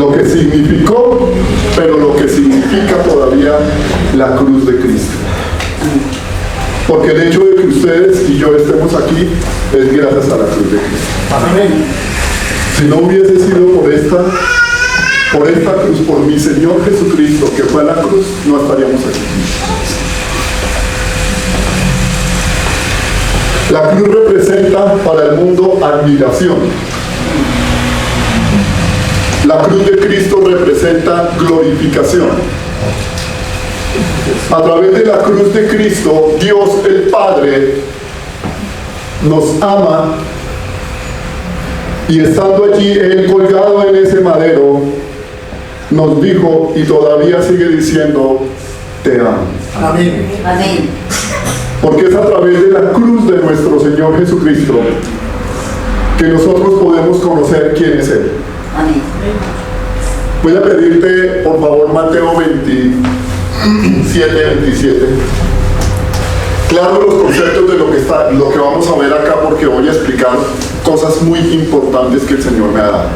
lo que significó, pero lo que significa todavía la cruz de Cristo. Porque el hecho de que ustedes y yo estemos aquí es gracias a la cruz de Cristo. Amén. Si no hubiese sido por esta cruz, por mi Señor Jesucristo, que fue a la cruz, no estaríamos aquí. La cruz representa para el mundo admiración. La cruz de Cristo representa glorificación. A través de la cruz de Cristo, Dios el Padre nos ama, y estando allí Él colgado en ese madero, nos dijo y todavía sigue diciendo: te amo. Amén. Amén. Porque es a través de la cruz de nuestro Señor Jesucristo que nosotros podemos conocer quién es Él. Amén. Voy a pedirte, por favor, Mateo 27, 27. Claro los conceptos de lo que vamos a ver acá, porque voy a explicar cosas muy importantes que el Señor me ha dado.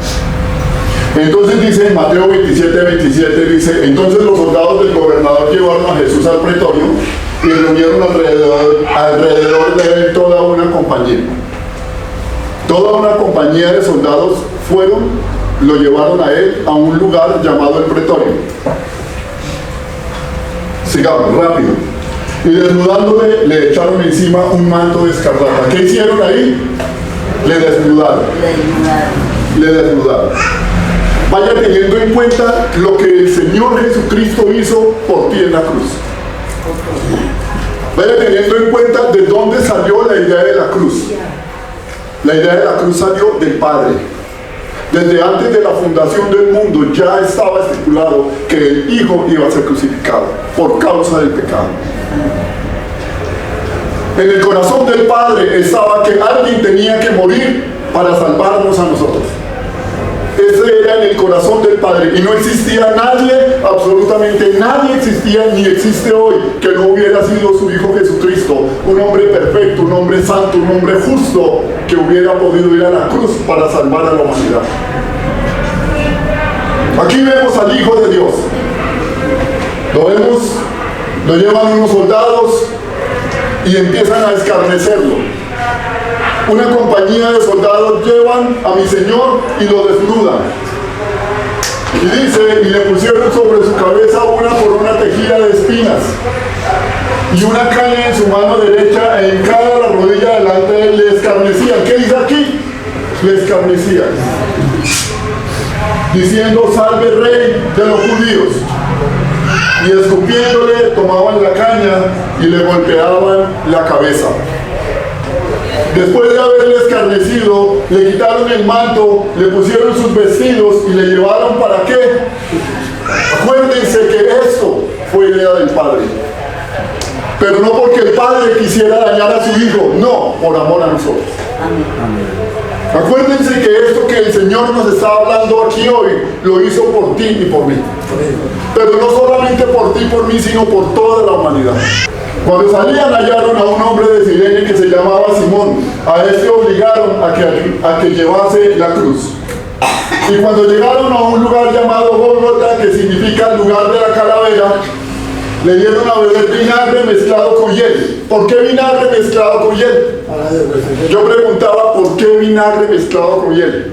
Entonces dice en Mateo 27, 27, dice: entonces los soldados del gobernador llevaron a Jesús al pretorio y reunieron alrededor de él toda una compañía. Toda una compañía de soldados lo llevaron a él a un lugar llamado el pretorio. Sigamos, rápido. Y desnudándole, le echaron encima un manto de escarlata. ¿Qué hicieron ahí? Le desnudaron. Le desnudaron. Vaya teniendo en cuenta lo que el Señor Jesucristo hizo por ti en la cruz. Vaya teniendo en cuenta de dónde salió la idea de la cruz. La idea de la cruz salió del Padre. Desde antes de la fundación del mundo ya estaba estipulado que el Hijo iba a ser crucificado por causa del pecado. En el corazón del Padre estaba que alguien tenía que morir para salvarnos a nosotros. Ese era en el corazón del Padre, y no existía nadie, absolutamente nadie existía ni existe hoy que no hubiera sido su Hijo Jesucristo, un hombre perfecto, un hombre santo, un hombre justo, que hubiera podido ir a la cruz para salvar a la humanidad. Aquí vemos al Hijo de Dios. Lo llevan unos soldados y empiezan a escarnecerlo. Una compañía de soldados llevan a mi Señor y lo desnudan. Y dice: y le pusieron sobre su cabeza una corona tejida de espinas y una caña en su mano derecha, e hincada la rodilla delante de él, le escarnecían. ¿Qué dice aquí? Le escarnecían, diciendo: salve Rey de los judíos. Y escupiéndole, tomaban la caña y le golpeaban la cabeza. Después de haberle escarnecido, le quitaron el manto, le pusieron sus vestidos y le llevaron ¿para qué? Acuérdense que esto fue idea del Padre. Pero no porque el Padre quisiera dañar a su Hijo, no, por amor a nosotros. Acuérdense que esto que el Señor nos está hablando aquí hoy, lo hizo por ti y por mí. Pero no solamente por ti y por mí, sino por toda la humanidad. Cuando salían, hallaron a un hombre de Cirene que se llamaba Simón. A este obligaron a que llevase la cruz. Y cuando llegaron a un lugar llamado Gólgota, que significa lugar de la calavera, le dieron a beber vinagre mezclado con hiel. ¿Por qué vinagre mezclado con hiel? Yo preguntaba: ¿por qué vinagre mezclado con hiel?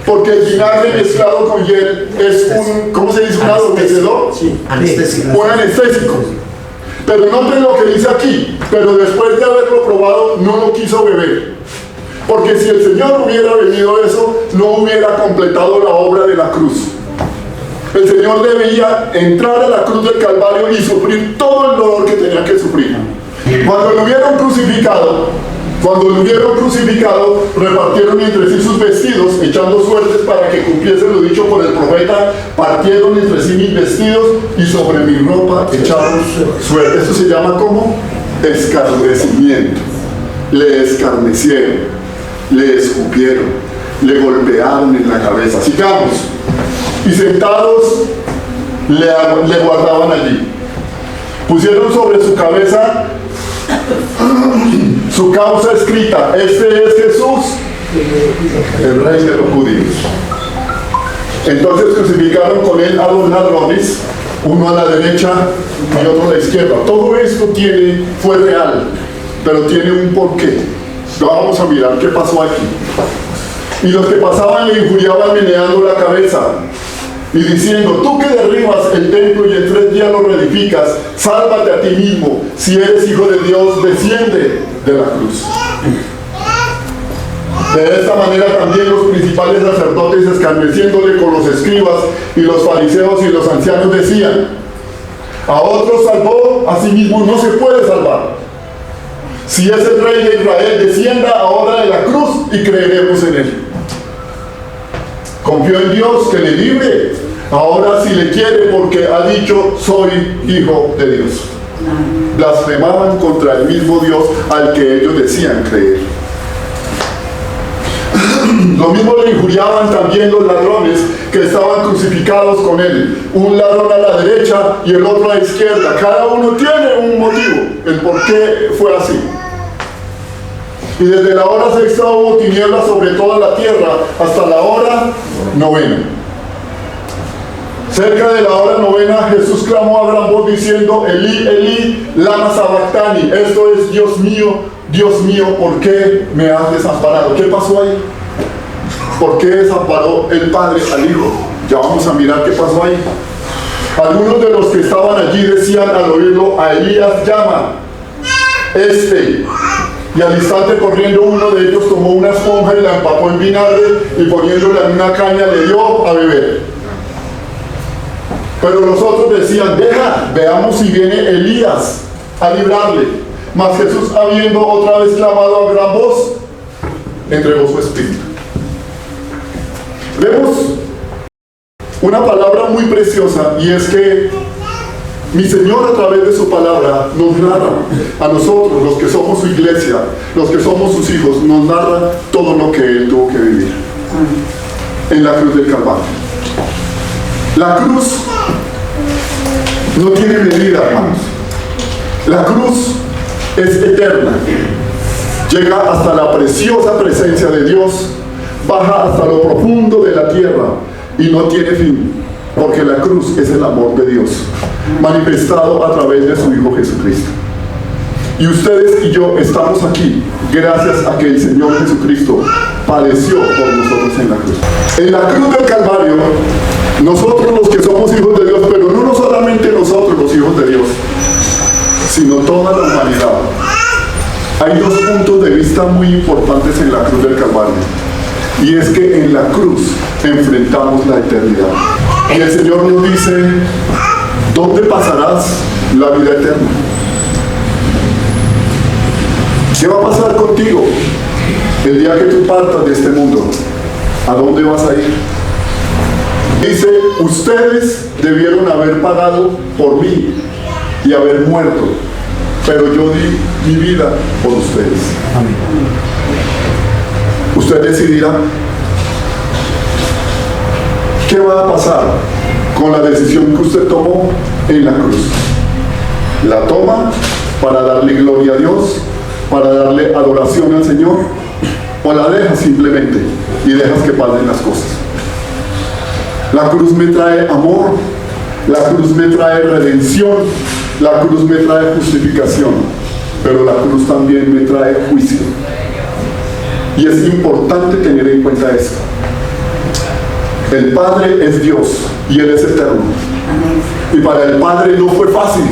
Porque el vinagre mezclado con hiel es un, ¿cómo se dice? ¿Un adormecedor? Sí, anestésico. Un anestésico. Pero noten lo que dice aquí: pero después de haberlo probado, no lo quiso beber. Porque si el Señor hubiera bebido eso, no hubiera completado la obra de la cruz. El Señor debía entrar a la cruz del Calvario y sufrir todo el dolor que tenía que sufrir. Cuando lo hubieron crucificado, repartieron entre sí sus vestidos, echando suertes para que cumpliese lo dicho por el profeta: partieron entre sí mis vestidos y sobre mi ropa echaron suertes. Eso se llama como escarnecimiento. Le escarnecieron, le escupieron, le golpearon en la cabeza. Sigamos. Y sentados le guardaban allí. Pusieron sobre su cabeza su causa escrita: este es Jesús, el Rey de los judíos. Entonces crucificaron con él a los ladrones, uno a la derecha y otro a la izquierda. Todo esto fue real, pero tiene un porqué. Vamos a mirar qué pasó aquí. Y los que pasaban le injuriaban meneando la cabeza y diciendo: tú que derribas el templo y en 3 días lo reedificas, sálvate a ti mismo. Si eres hijo de Dios, desciende de la cruz. De esta manera también los principales sacerdotes, escarneciéndole con los escribas y los fariseos y los ancianos, decían: a otros salvó, a sí mismo no se puede salvar. Si es el rey de Israel, descienda ahora de la cruz y creeremos en él. Confió en Dios que le libre, ahora si le quiere, porque ha dicho: soy hijo de Dios. Blasfemaban contra el mismo Dios al que ellos decían creer. Lo mismo le injuriaban también los ladrones que estaban crucificados con él, un ladrón a la derecha y el otro a la izquierda. Cada uno tiene un motivo, el por qué fue así. Y desde la hora 6 hubo tinieblas sobre toda la tierra hasta la hora 9. Cerca de la hora 9 Jesús clamó a gran voz diciendo: Elí, Elí, lama sabactani. Esto es: Dios mío, ¿por qué me has desamparado? ¿Qué pasó ahí? ¿Por qué desamparó el Padre al Hijo? Ya vamos a mirar qué pasó ahí. Algunos de los que estaban allí decían al oírlo: a Elías llama. Y al instante, corriendo, uno de ellos tomó una esponja y la empapó en vinagre y poniéndola en una caña le dio a beber. Pero los otros decían: deja, veamos si viene Elías a librarle. Mas Jesús, habiendo otra vez clamado a gran voz, entregó su espíritu. Vemos una palabra muy preciosa, y es que mi Señor, a través de su palabra, nos narra a nosotros, los que somos su iglesia, los que somos sus hijos, nos narra todo lo que Él tuvo que vivir en la cruz del Calvario. La cruz no tiene medida, hermanos. La cruz es eterna. Llega hasta la preciosa presencia de Dios, baja hasta lo profundo de la tierra y no tiene fin, porque la cruz es el amor de Dios manifestado a través de su Hijo Jesucristo. Y ustedes y yo estamos aquí gracias a que el Señor Jesucristo padeció por nosotros en la cruz. En la cruz del Calvario, nosotros los que somos hijos de Dios, pero no solamente nosotros los hijos de Dios, sino toda la humanidad, hay 2 puntos de vista muy importantes en la cruz del Calvario. Y es que en la cruz enfrentamos la eternidad. Y el Señor nos dice: ¿dónde pasarás la vida eterna? ¿Qué va a pasar contigo el día que tú partas de este mundo? ¿A dónde vas a ir? Dice: ustedes debieron haber pagado por mí y haber muerto, pero yo di mi vida por ustedes. Amén. Usted decidirá qué va a pasar con la decisión que usted tomó en la cruz. ¿La toma para darle gloria a Dios, para darle adoración al Señor, o la dejas simplemente y dejas que pasen las cosas? La cruz me trae amor, la cruz me trae redención, la cruz me trae justificación, pero la cruz también me trae juicio. Y es importante tener en cuenta esto. El Padre es Dios y Él es eterno. Y para el Padre no fue fácil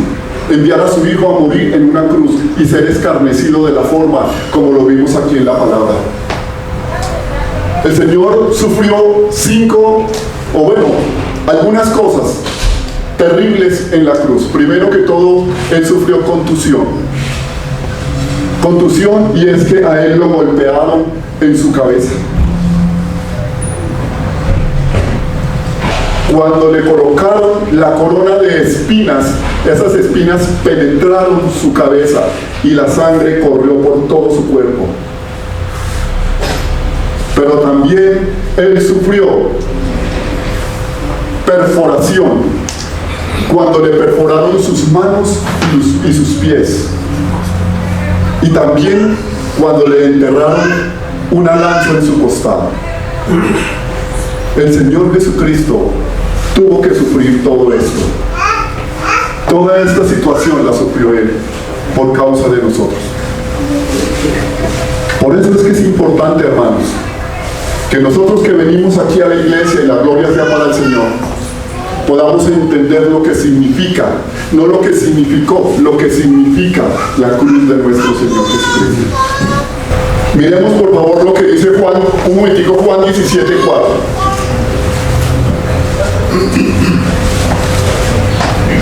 enviar a su Hijo a morir en una cruz y ser escarnecido de la forma como lo vimos aquí en la palabra. El Señor sufrió algunas cosas terribles en la cruz. Primero que todo, Él sufrió contusión. Contusión, y es que a Él lo golpearon en su cabeza. Cuando le colocaron la corona de espinas, esas espinas penetraron su cabeza y la sangre corrió por todo su cuerpo. Pero también Él sufrió perforación, cuando le perforaron sus manos y sus pies. Y también cuando le enterraron una lanza en su costado. El Señor Jesucristo tuvo que sufrir todo esto. Toda esta situación la sufrió Él por causa de nosotros. Por eso es que es importante, hermanos, que nosotros que venimos aquí a la iglesia y la gloria sea para el Señor, podamos entender lo que significa, no lo que significó, lo que significa la cruz de nuestro Señor Jesucristo. Miremos por favor lo que dice Juan, un momentico, Juan 17:4.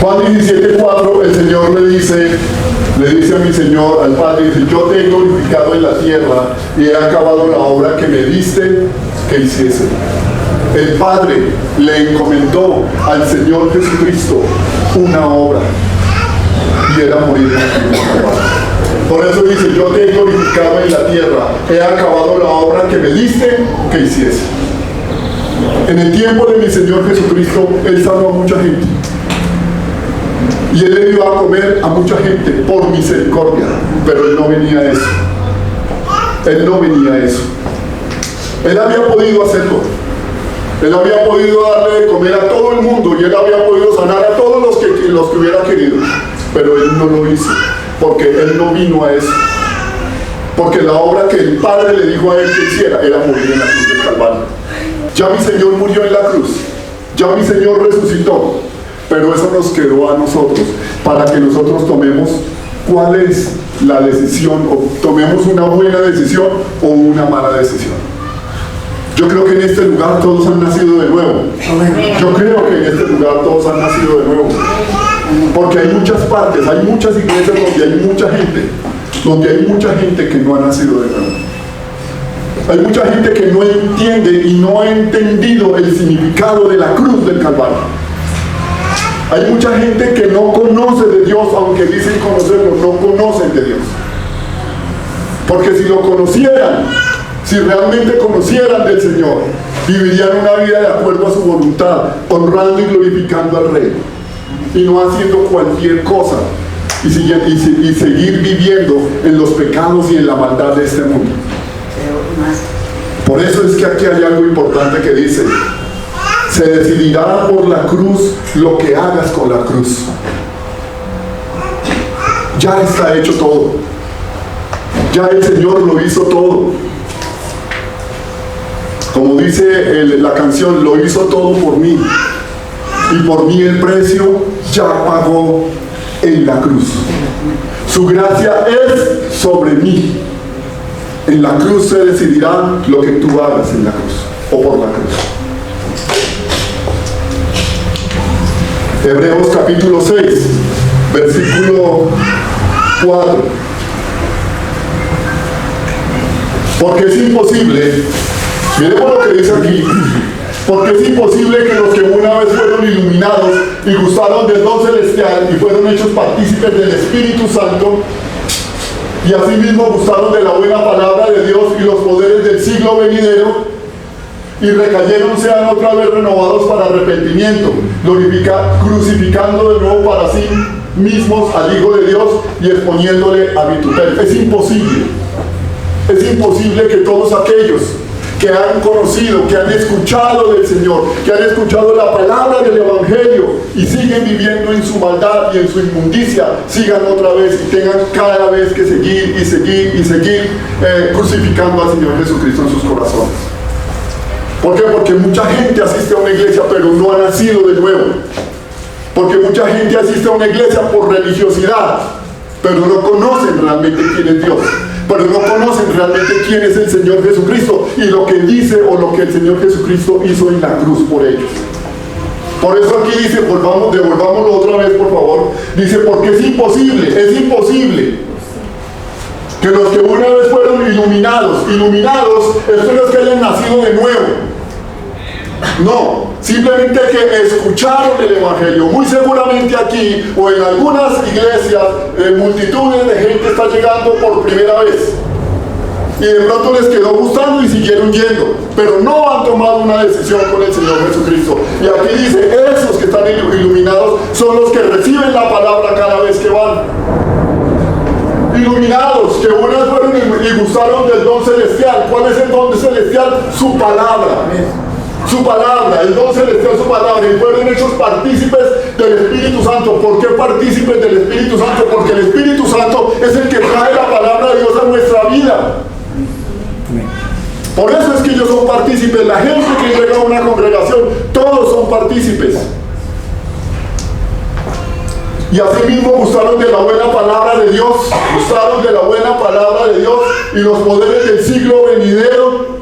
Juan 17:4, el Señor le dice a mi Señor, al Padre, dice: yo te he glorificado en la tierra y he acabado la obra que me diste que hiciese. El Padre le encomendó al Señor Jesucristo una obra, y era morir en la cruz. Por eso dice: yo te he glorificado en la tierra, he acabado la obra que me diste que hiciese. En el tiempo de mi Señor Jesucristo, Él salvó a mucha gente. Y Él le dio a comer a mucha gente por misericordia, pero Él no venía a eso. Él no venía a eso. Él había podido hacerlo. Él había podido darle de comer a todo el mundo y Él había podido sanar a todos los que hubiera querido. Pero Él no lo hizo, porque Él no vino a eso. Porque la obra que el Padre le dijo a Él que hiciera era morir en la cruz del Calvario. Ya mi Señor murió en la cruz. Ya mi Señor resucitó. Pero eso nos quedó a nosotros, para que nosotros tomemos cuál es la decisión, o tomemos una buena decisión o una mala decisión. Yo creo que en este lugar todos han nacido de nuevo. Yo creo que en este lugar todos han nacido de nuevo. Porque hay muchas partes, hay muchas iglesias donde hay mucha gente que no ha nacido de nuevo. Hay mucha gente que no entiende y no ha entendido el significado de la cruz del Calvario. Hay mucha gente que no conoce de Dios, aunque dicen conocerlo, no conocen de Dios. Porque si lo conocieran, si realmente conocieran del Señor, vivirían una vida de acuerdo a su voluntad, honrando y glorificando al Rey, y no haciendo cualquier cosa, y seguir viviendo en los pecados y en la maldad de este mundo. Por eso es que aquí hay algo importante que dice: se decidirá por la cruz lo que hagas con la cruz. Ya está hecho todo. Ya el Señor lo hizo todo. Como dice la canción, lo hizo todo por mí. Y por mí el precio ya pagó en la cruz. Su gracia es sobre mí. En la cruz se decidirá lo que tú hagas en la cruz o por la cruz. Hebreos capítulo 6, versículo 4. Porque es imposible, miremos lo que dice aquí, porque es imposible que los que una vez fueron iluminados y gustaron del don celestial y fueron hechos partícipes del Espíritu Santo, y asimismo gustaron de la buena palabra de Dios y los poderes del siglo venidero, y recayeron, sean otra vez renovados para arrepentimiento, crucificando de nuevo para sí mismos al Hijo de Dios y exponiéndole a vituperio. Es imposible que todos aquellos que han conocido, que han escuchado del Señor, que han escuchado la palabra del Evangelio y siguen viviendo en su maldad y en su inmundicia, sigan otra vez y tengan cada vez que seguir crucificando al Señor Jesucristo en sus corazones. ¿Por qué? Porque mucha gente asiste a una iglesia pero no ha nacido de nuevo. Porque mucha gente asiste a una iglesia por religiosidad, pero no conocen realmente quién es Dios. Pero no conocen realmente quién es el Señor Jesucristo y lo que dice o lo que el Señor Jesucristo hizo en la cruz por ellos. Por eso aquí dice, devolvámoslo otra vez por favor. Dice, porque es imposible que los que una vez fueron iluminados, esto no es que hayan nacido de nuevo. No, simplemente que escucharon el Evangelio. Muy seguramente aquí o en algunas iglesias, multitudes de gente está llegando por primera vez. Y de pronto les quedó gustando y siguieron yendo, pero no han tomado una decisión con el Señor Jesucristo. Y aquí dice, esos que están iluminados son los que reciben la palabra cada vez que van. Iluminados, que unas fueron y gustaron del don celestial. ¿Cuál es el don celestial? Su palabra. su palabra, el don celestial, su palabra, y fueron hechos partícipes del Espíritu Santo. ¿Por qué partícipes del Espíritu Santo? Porque el Espíritu Santo es el que trae la palabra de Dios a nuestra vida. Por eso es que ellos son partícipes. La gente que llega a una congregación, todos son partícipes. Y asimismo gustaron de la buena palabra de Dios, gustaron de la buena palabra de Dios y los poderes del siglo venidero,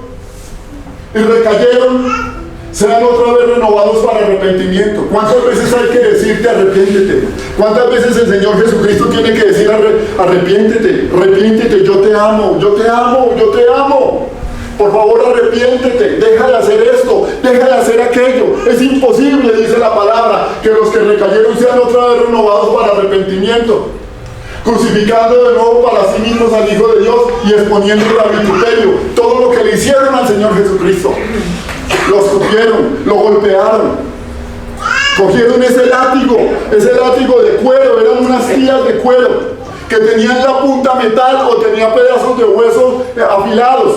y recayeron, sean otra vez renovados para arrepentimiento. ¿Cuántas veces hay que decirte arrepiéntete? ¿Cuántas veces el Señor Jesucristo tiene que decir arrepiéntete, arrepiéntete, yo te amo, yo te amo, yo te amo? Por favor, arrepiéntete, deja de hacer esto, deja de hacer aquello. Es imposible, dice la palabra, que los que recayeron sean otra vez renovados para arrepentimiento, crucificando de nuevo para sí mismos al Hijo de Dios y exponiéndolo al vituperio. Todo lo que le hicieron al Señor Jesucristo. Lo escupieron, lo golpearon, cogieron ese látigo de cuero, eran unas tiras de cuero que tenían la punta metal o tenía pedazos de huesos afilados.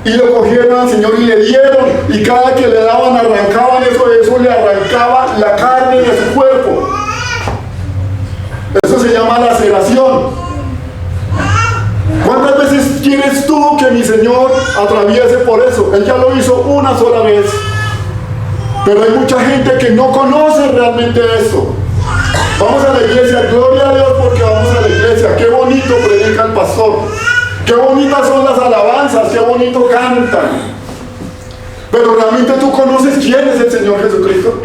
Y lo cogieron al Señor y le dieron, y cada que le daban arrancaban eso le arrancaba la carne de su cuerpo. Eso se llama laceración. ¿Cuántas veces quieres tú que mi Señor atraviese por eso? Él ya lo hizo una sola vez. Pero hay mucha gente que no conoce realmente eso. Vamos a la iglesia, gloria a Dios porque vamos a la iglesia. Qué bonito predica el pastor. Qué bonitas son las alabanzas, qué bonito cantan. Pero realmente tú conoces quién es el Señor Jesucristo.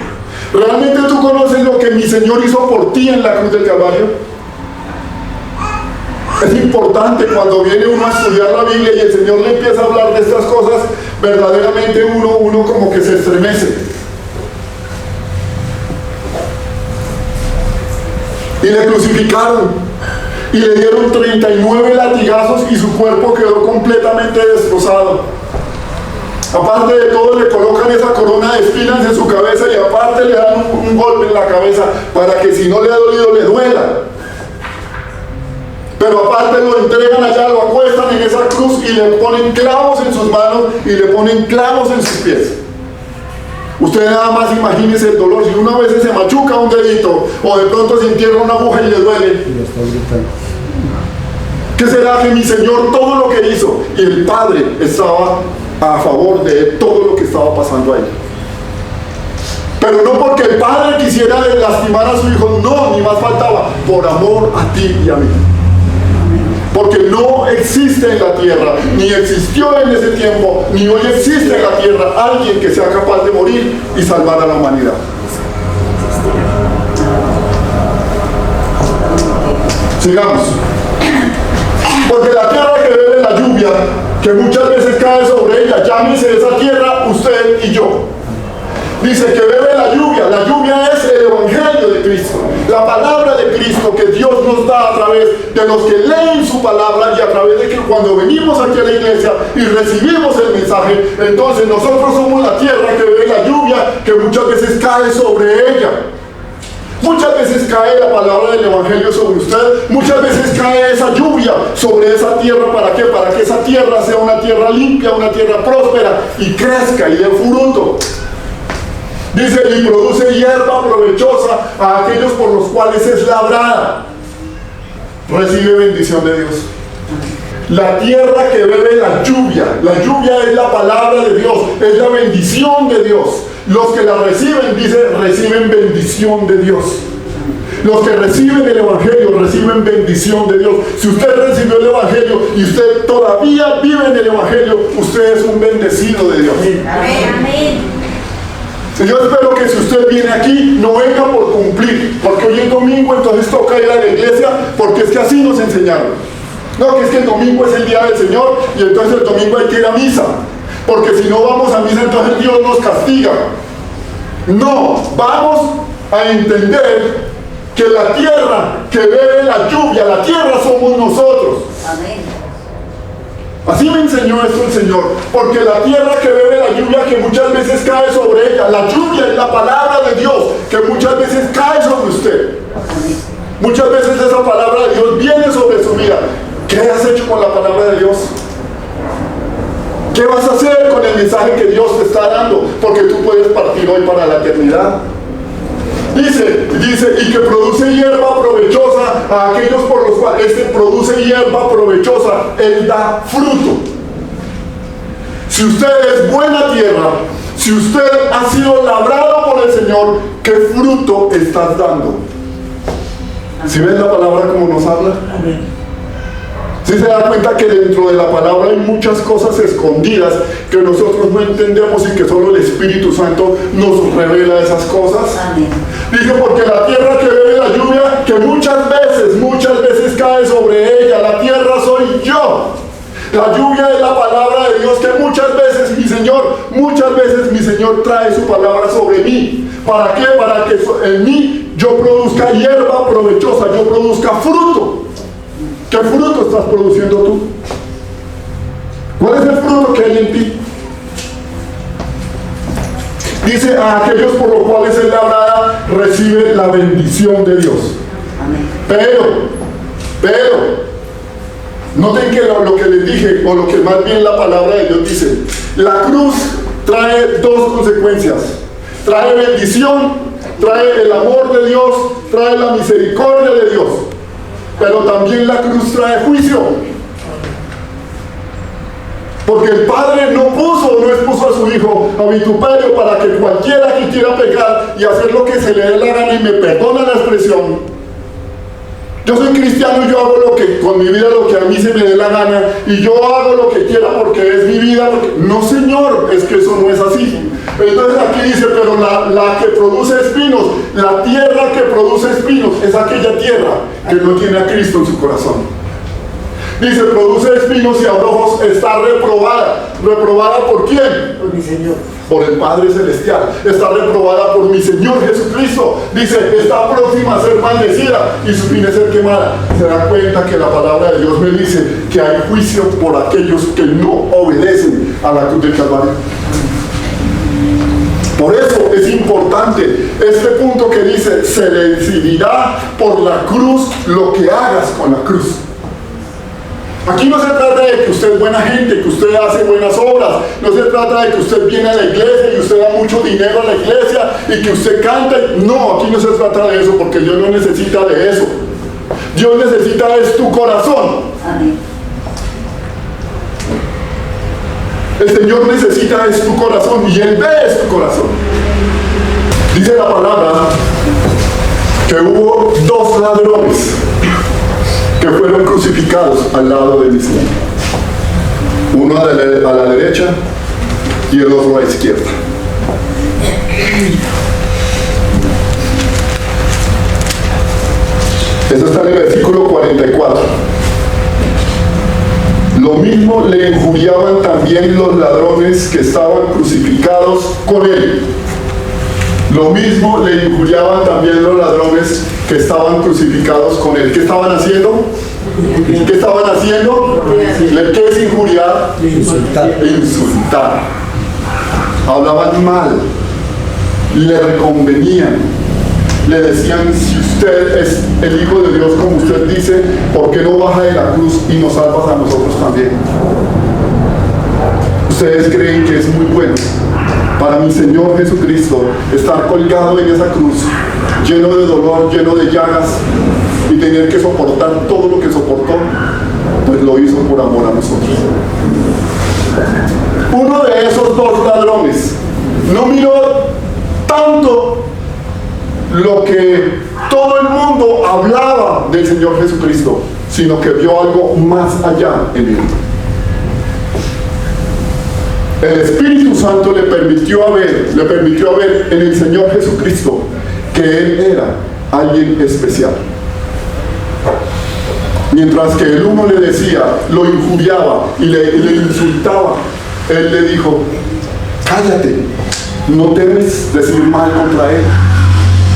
Realmente tú conoces lo que mi Señor hizo por ti en la cruz del Calvario. Es importante cuando viene uno a estudiar la Biblia y el Señor le empieza a hablar de estas cosas, verdaderamente uno como que se estremece. Y le crucificaron. Y le dieron 39 latigazos y su cuerpo quedó completamente destrozado. Aparte de todo, le colocan esa corona de espinas en su cabeza y aparte le dan un golpe en la cabeza para que si no le ha dolido, le duela. Pero aparte lo entregan allá, lo acuestan en esa cruz y le ponen clavos en sus manos y le ponen clavos en sus pies. Usted nada más imagínese el dolor. Si uno a veces se machuca un dedito o de pronto se entierra una aguja y le duele. ¿Qué será que mi Señor todo lo que hizo? Y el Padre estaba a favor de todo lo que estaba pasando ahí. Pero no porque el Padre quisiera lastimar a su Hijo, no, ni más faltaba, por amor a ti y a mí. Porque no existe en la tierra, ni existió en ese tiempo, ni hoy existe en la tierra alguien que sea capaz de morir y salvar a la humanidad. Sigamos. Porque la tierra que bebe la lluvia, que muchas veces cae sobre ella, llámese esa tierra usted y yo. Dice que bebe la lluvia es el Evangelio de Cristo, la palabra de Cristo que Dios nos da a través de los que leen su palabra y a través de que cuando venimos aquí a la iglesia y recibimos el mensaje, entonces nosotros somos la tierra que bebe la lluvia que muchas veces cae sobre ella. Muchas veces cae la palabra del Evangelio sobre usted, muchas veces cae esa lluvia sobre esa tierra. ¿Para qué? Para que esa tierra sea una tierra limpia, una tierra próspera y crezca y dé fruto. Dice, y produce hierba provechosa a aquellos por los cuales es labrada. Recibe bendición de Dios. La tierra que bebe la lluvia es la palabra de Dios, es la bendición de Dios. Los que la reciben, dice, reciben bendición de Dios. Los que reciben el Evangelio reciben bendición de Dios. Si usted recibió el Evangelio y usted todavía vive en el Evangelio, usted es un bendecido de Dios. Amén. Amén. Y yo espero que si usted viene aquí, no venga por cumplir, porque hoy es domingo, entonces toca ir a la iglesia, porque es que así nos enseñaron. No, que es que el domingo es el día del Señor, y entonces el domingo hay que ir a misa, porque si no vamos a misa, entonces Dios nos castiga. No, vamos a entender que la tierra que bebe la lluvia, la tierra somos nosotros. Amén. Así me enseñó esto el Señor, porque la tierra que bebe la lluvia que muchas veces cae sobre ella, la lluvia es la palabra de Dios que muchas veces cae sobre usted. Muchas veces esa palabra de Dios viene sobre su vida. ¿Qué has hecho con la palabra de Dios? ¿Qué vas a hacer con el mensaje que Dios te está dando? Porque tú puedes partir hoy para la eternidad. Dice, y que produce hierba provechosa a aquellos por los cuales produce hierba provechosa, Él da fruto. Si usted es buena tierra, si usted ha sido labrado por el Señor, ¿qué fruto estás dando? ¿Sí ves la palabra como nos habla? ¿Sí se da cuenta que dentro de la palabra hay muchas cosas escondidas que nosotros no entendemos y que solo el Espíritu Santo nos revela esas cosas? Amén. Dice, porque la tierra que bebe la lluvia, que muchas veces cae sobre ella, la tierra soy yo. La lluvia es la palabra de Dios que muchas veces mi Señor trae su palabra sobre mí. ¿Para qué? Para que en mí yo produzca hierba provechosa, yo produzca fruto. ¿Qué fruto estás produciendo tú? ¿Cuál es el fruto que hay en ti? Dice, a aquellos por los cuales es labrada recibe la bendición de Dios. Amén. Pero, noten que lo que les dije, o lo que más bien la palabra de Dios dice, la cruz trae dos consecuencias. Trae bendición, trae el amor de Dios, trae la misericordia de Dios. Pero también la cruz trae juicio. Porque el Padre no expuso a su Hijo a vituperio para que cualquiera que quiera pecar y hacer lo que se le dé la gana, y me perdona la expresión, yo soy cristiano y yo hago con mi vida lo que a mí se me dé la gana, y yo hago lo que quiera porque es mi vida. No, Señor, es que eso no es así. Entonces aquí dice, pero la que produce espinos, la tierra que produce espinos, es aquella tierra que no tiene a Cristo en su corazón. Dice, produce espinos y abrojos, está reprobada. ¿Reprobada por quién? Por mi Señor. Por el Padre Celestial. Está reprobada por mi Señor Jesucristo. Dice, está próxima a ser maldecida y su fin es ser quemada. Se da cuenta que la palabra de Dios me dice que hay juicio por aquellos que no obedecen a la cruz del Calvario. Por eso es importante este punto que dice, se decidirá por la cruz lo que hagas con la cruz. Aquí no se trata de que usted es buena gente, que usted hace buenas obras, no se trata de que usted viene a la iglesia y usted da mucho dinero a la iglesia y que usted canta. No, aquí no se trata de eso, porque Dios no necesita de eso. Dios necesita es tu corazón. Amén. El Señor necesita es tu corazón y Él ve es tu corazón. Dice la palabra que hubo dos ladrones que fueron crucificados al lado de mi Señor. Uno a la derecha y el otro a la izquierda. Eso está en el versículo 44. Lo mismo le injuriaban también los ladrones que estaban crucificados con él. Lo mismo le injuriaban también los ladrones que estaban crucificados con él. ¿Qué estaban haciendo? ¿Qué estaban haciendo? ¿Qué es injuriar? Insultar. Hablaban mal. Le reconvenían. Le decían, si usted es el Hijo de Dios como usted dice, ¿por qué no baja de la cruz y nos salvas a nosotros también? Ustedes creen que es muy bueno para mi Señor Jesucristo estar colgado en esa cruz, lleno de dolor, lleno de llagas, y tener que soportar todo lo que soportó. Pues lo hizo por amor a nosotros. Uno de esos dos ladrones no miró tanto lo que todo el mundo hablaba del Señor Jesucristo, sino que vio algo más allá en él. El Espíritu Santo le permitió ver en el Señor Jesucristo que Él era alguien especial. Mientras que el uno le decía, lo injuriaba y le insultaba, Él le dijo, cállate, no temes decir mal contra Él.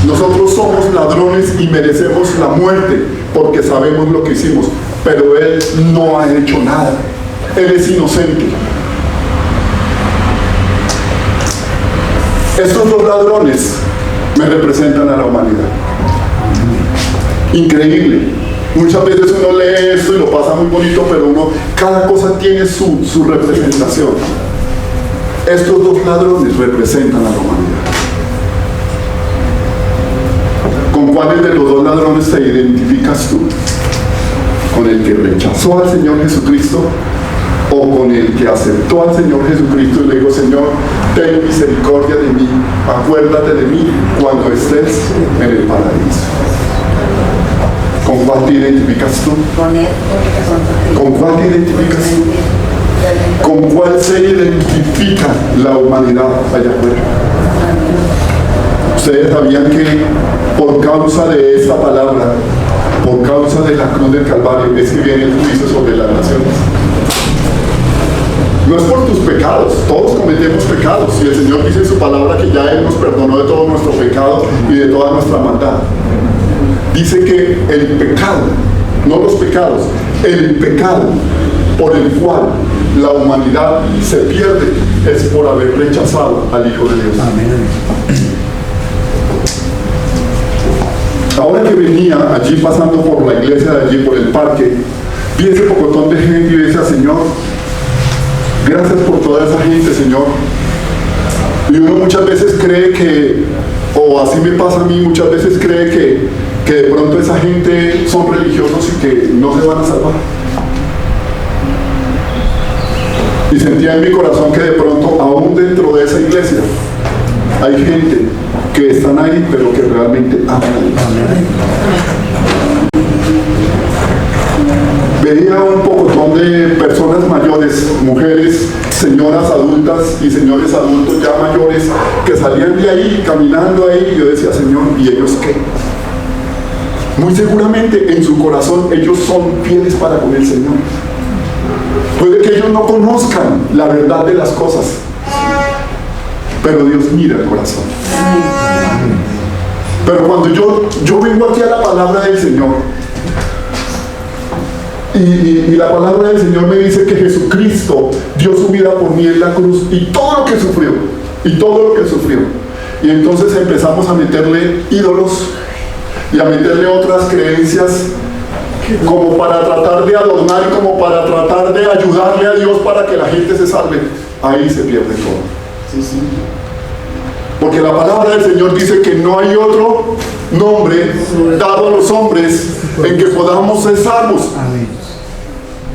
Nosotros somos ladrones y merecemos la muerte porque sabemos lo que hicimos, pero Él no ha hecho nada. Él es inocente. Estos dos ladrones me representan a la humanidad. Increíble. Muchas veces uno lee esto y lo pasa muy bonito, pero cada cosa tiene su representación. Estos dos ladrones representan a la humanidad. ¿Con cuáles de los dos ladrones te identificas tú? ¿Con el que rechazó al Señor Jesucristo o con el que aceptó al Señor Jesucristo y le dijo: Señor, ten misericordia de mí, acuérdate de mí cuando estés en el paraíso? ¿Con cuál te identificas tú? ¿Con cuál te identificas tú? ¿Con cuál se identifica la humanidad allá afuera? Ustedes sabían que por causa de esta palabra, por causa de la cruz del Calvario, es que viene el juicio sobre las naciones. No es por tus pecados, todos cometemos pecados, y el Señor dice en su palabra que ya Él nos perdonó de todo nuestro pecado y de toda nuestra maldad. Dice que el pecado, no los pecados, el pecado por el cual la humanidad se pierde es por haber rechazado al Hijo de Dios. Amén. Ahora que venía allí pasando por la iglesia de allí, por el parque, vi ese pocotón de gente y decía: Señor, gracias por toda esa gente, Señor. Y uno muchas veces cree que, o así me pasa a mí, muchas veces cree que de pronto esa gente son religiosos y que no se van a salvar. Y sentía en mi corazón que de pronto, aún dentro de esa iglesia, hay gente que están ahí, pero que realmente aman a Dios. Veía un pocotón de personas mayores, mujeres, señoras adultas y señores adultos ya mayores, que salían de ahí, caminando ahí, y yo decía: Señor, ¿y ellos qué? Muy seguramente en su corazón ellos son fieles para con el Señor. Puede que ellos no conozcan la verdad de las cosas, pero Dios mira el corazón. Pero cuando yo vengo aquí a la palabra del Señor, y la palabra del Señor me dice que Jesucristo dio su vida por mí en la cruz, y todo lo que sufrió, y entonces empezamos a meterle ídolos y a meterle otras creencias como para tratar de adornar, como para tratar de ayudarle a Dios para que la gente se salve. Ahí se pierde todo. Sí, sí. Porque la palabra del Señor dice que no hay otro nombre dado a los hombres en que podamos ser salvos.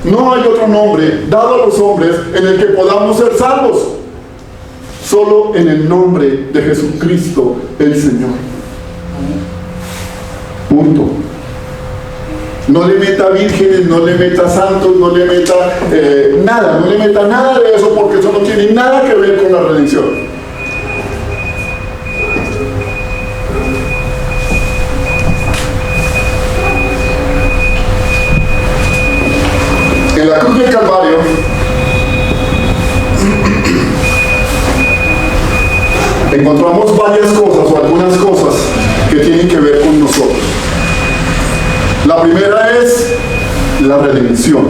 No hay otro nombre dado a los hombres en el que podamos ser salvos. Solo en el nombre de Jesucristo el Señor. Punto. No le meta vírgenes, no le meta santos, no le meta nada, no le meta nada de eso, porque eso no tiene nada que ver con la redención. En la cruz del Calvario encontramos varias cosas o algunas cosas que tienen que ver con nosotros. La primera es la redención.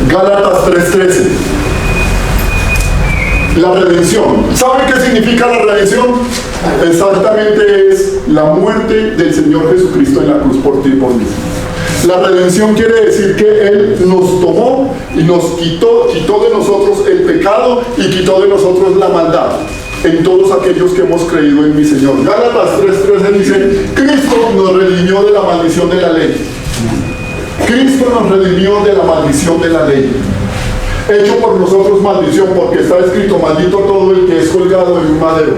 Gálatas 3:13. La redención. ¿Saben qué significa la redención? Exactamente es la muerte del Señor Jesucristo en la cruz por ti y por mí. La redención quiere decir que Él nos tomó y nos quitó de nosotros el pecado y quitó de nosotros la maldad en todos aquellos que hemos creído en mi Señor. Gálatas 3:13 dice: Cristo nos redimió de la maldición de la ley. Cristo nos redimió de la maldición de la ley. Hecho por nosotros maldición, porque está escrito: maldito todo el que es colgado en un madero.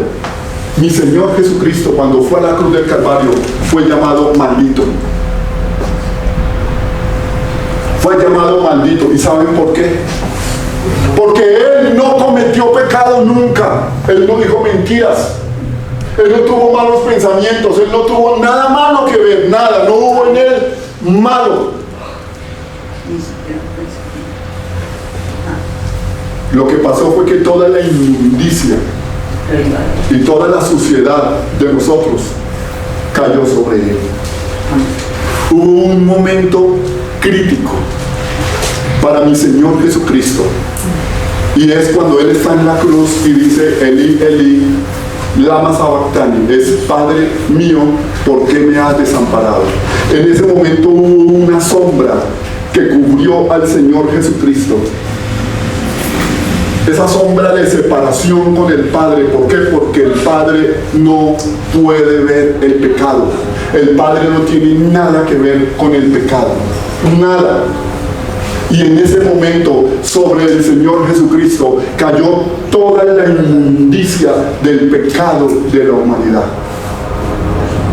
Mi Señor Jesucristo, cuando fue a la cruz del Calvario, fue llamado maldito. Fue llamado maldito. ¿Y saben por qué? Porque Él no cometió pecado nunca. Él no dijo mentiras. Él no tuvo malos pensamientos. Él no tuvo nada malo que ver. Nada. No hubo en Él malo. Lo que pasó fue que toda la inmundicia y toda la suciedad de nosotros cayó sobre Él. Hubo un momento crítico para mi Señor Jesucristo, y es cuando Él está en la cruz y dice: Elí, Elí, Lama Sabactani, es Padre mío, ¿por qué me has desamparado? En ese momento hubo una sombra que cubrió al Señor Jesucristo. Esa sombra de separación con el Padre. ¿Por qué? Porque el Padre no puede ver el pecado. El Padre no tiene nada que ver con el pecado. Nada. Y en ese momento sobre el Señor Jesucristo cayó toda la inmundicia del pecado de la humanidad.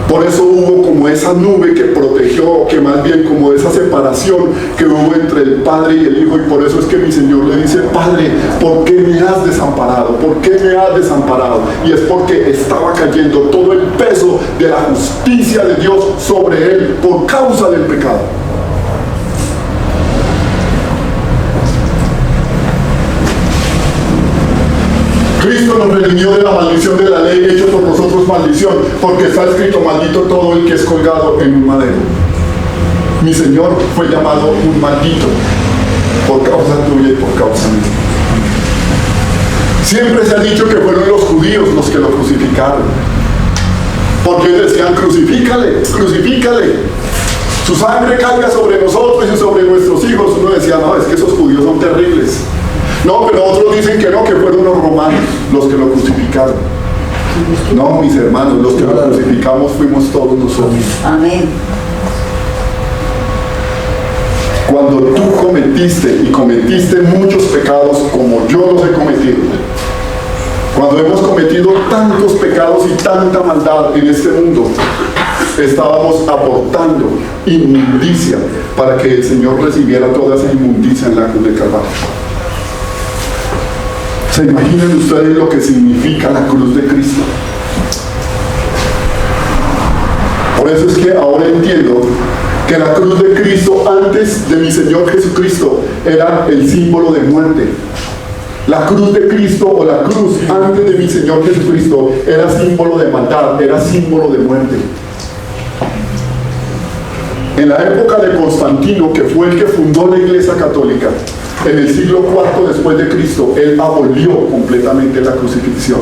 Por eso hubo como esa nube que protegió, que más bien como esa separación que hubo entre el Padre y el Hijo. Y por eso es que mi Señor le dice: Padre, ¿por qué me has desamparado? ¿Por qué me has desamparado? Y es porque estaba cayendo todo el peso de la justicia de Dios sobre él por causa del pecado. Cristo nos redimió de la maldición de la ley, hecho por nosotros maldición, porque está escrito: maldito todo el que es colgado en un madero. Mi Señor fue llamado un maldito por causa tuya y por causa mía. Siempre se ha dicho que fueron los judíos los que lo crucificaron, porque ellos decían: crucifícale, crucifícale, su sangre caiga sobre nosotros y sobre nuestros hijos. Uno decía: no, es que esos judíos son terribles. No, pero otros dicen que no, que fueron los romanos los que lo crucificaron. No, mis hermanos, los que lo crucificamos fuimos todos nosotros. Amén. Cuando tú cometiste muchos pecados como yo los he cometido, cuando hemos cometido tantos pecados y tanta maldad en este mundo, estábamos aportando inmundicia para que el Señor recibiera toda esa inmundicia en la cruz de Calvario. ¿Se imaginan ustedes lo que significa la cruz de Cristo? Por eso es que ahora entiendo que la cruz de Cristo antes de mi Señor Jesucristo era el símbolo de muerte. La cruz de Cristo o la cruz antes de mi Señor Jesucristo era símbolo de maldad, era símbolo de muerte. En la época de Constantino, que fue el que fundó la Iglesia Católica, en el siglo IV después de Cristo, él abolió completamente la crucifixión.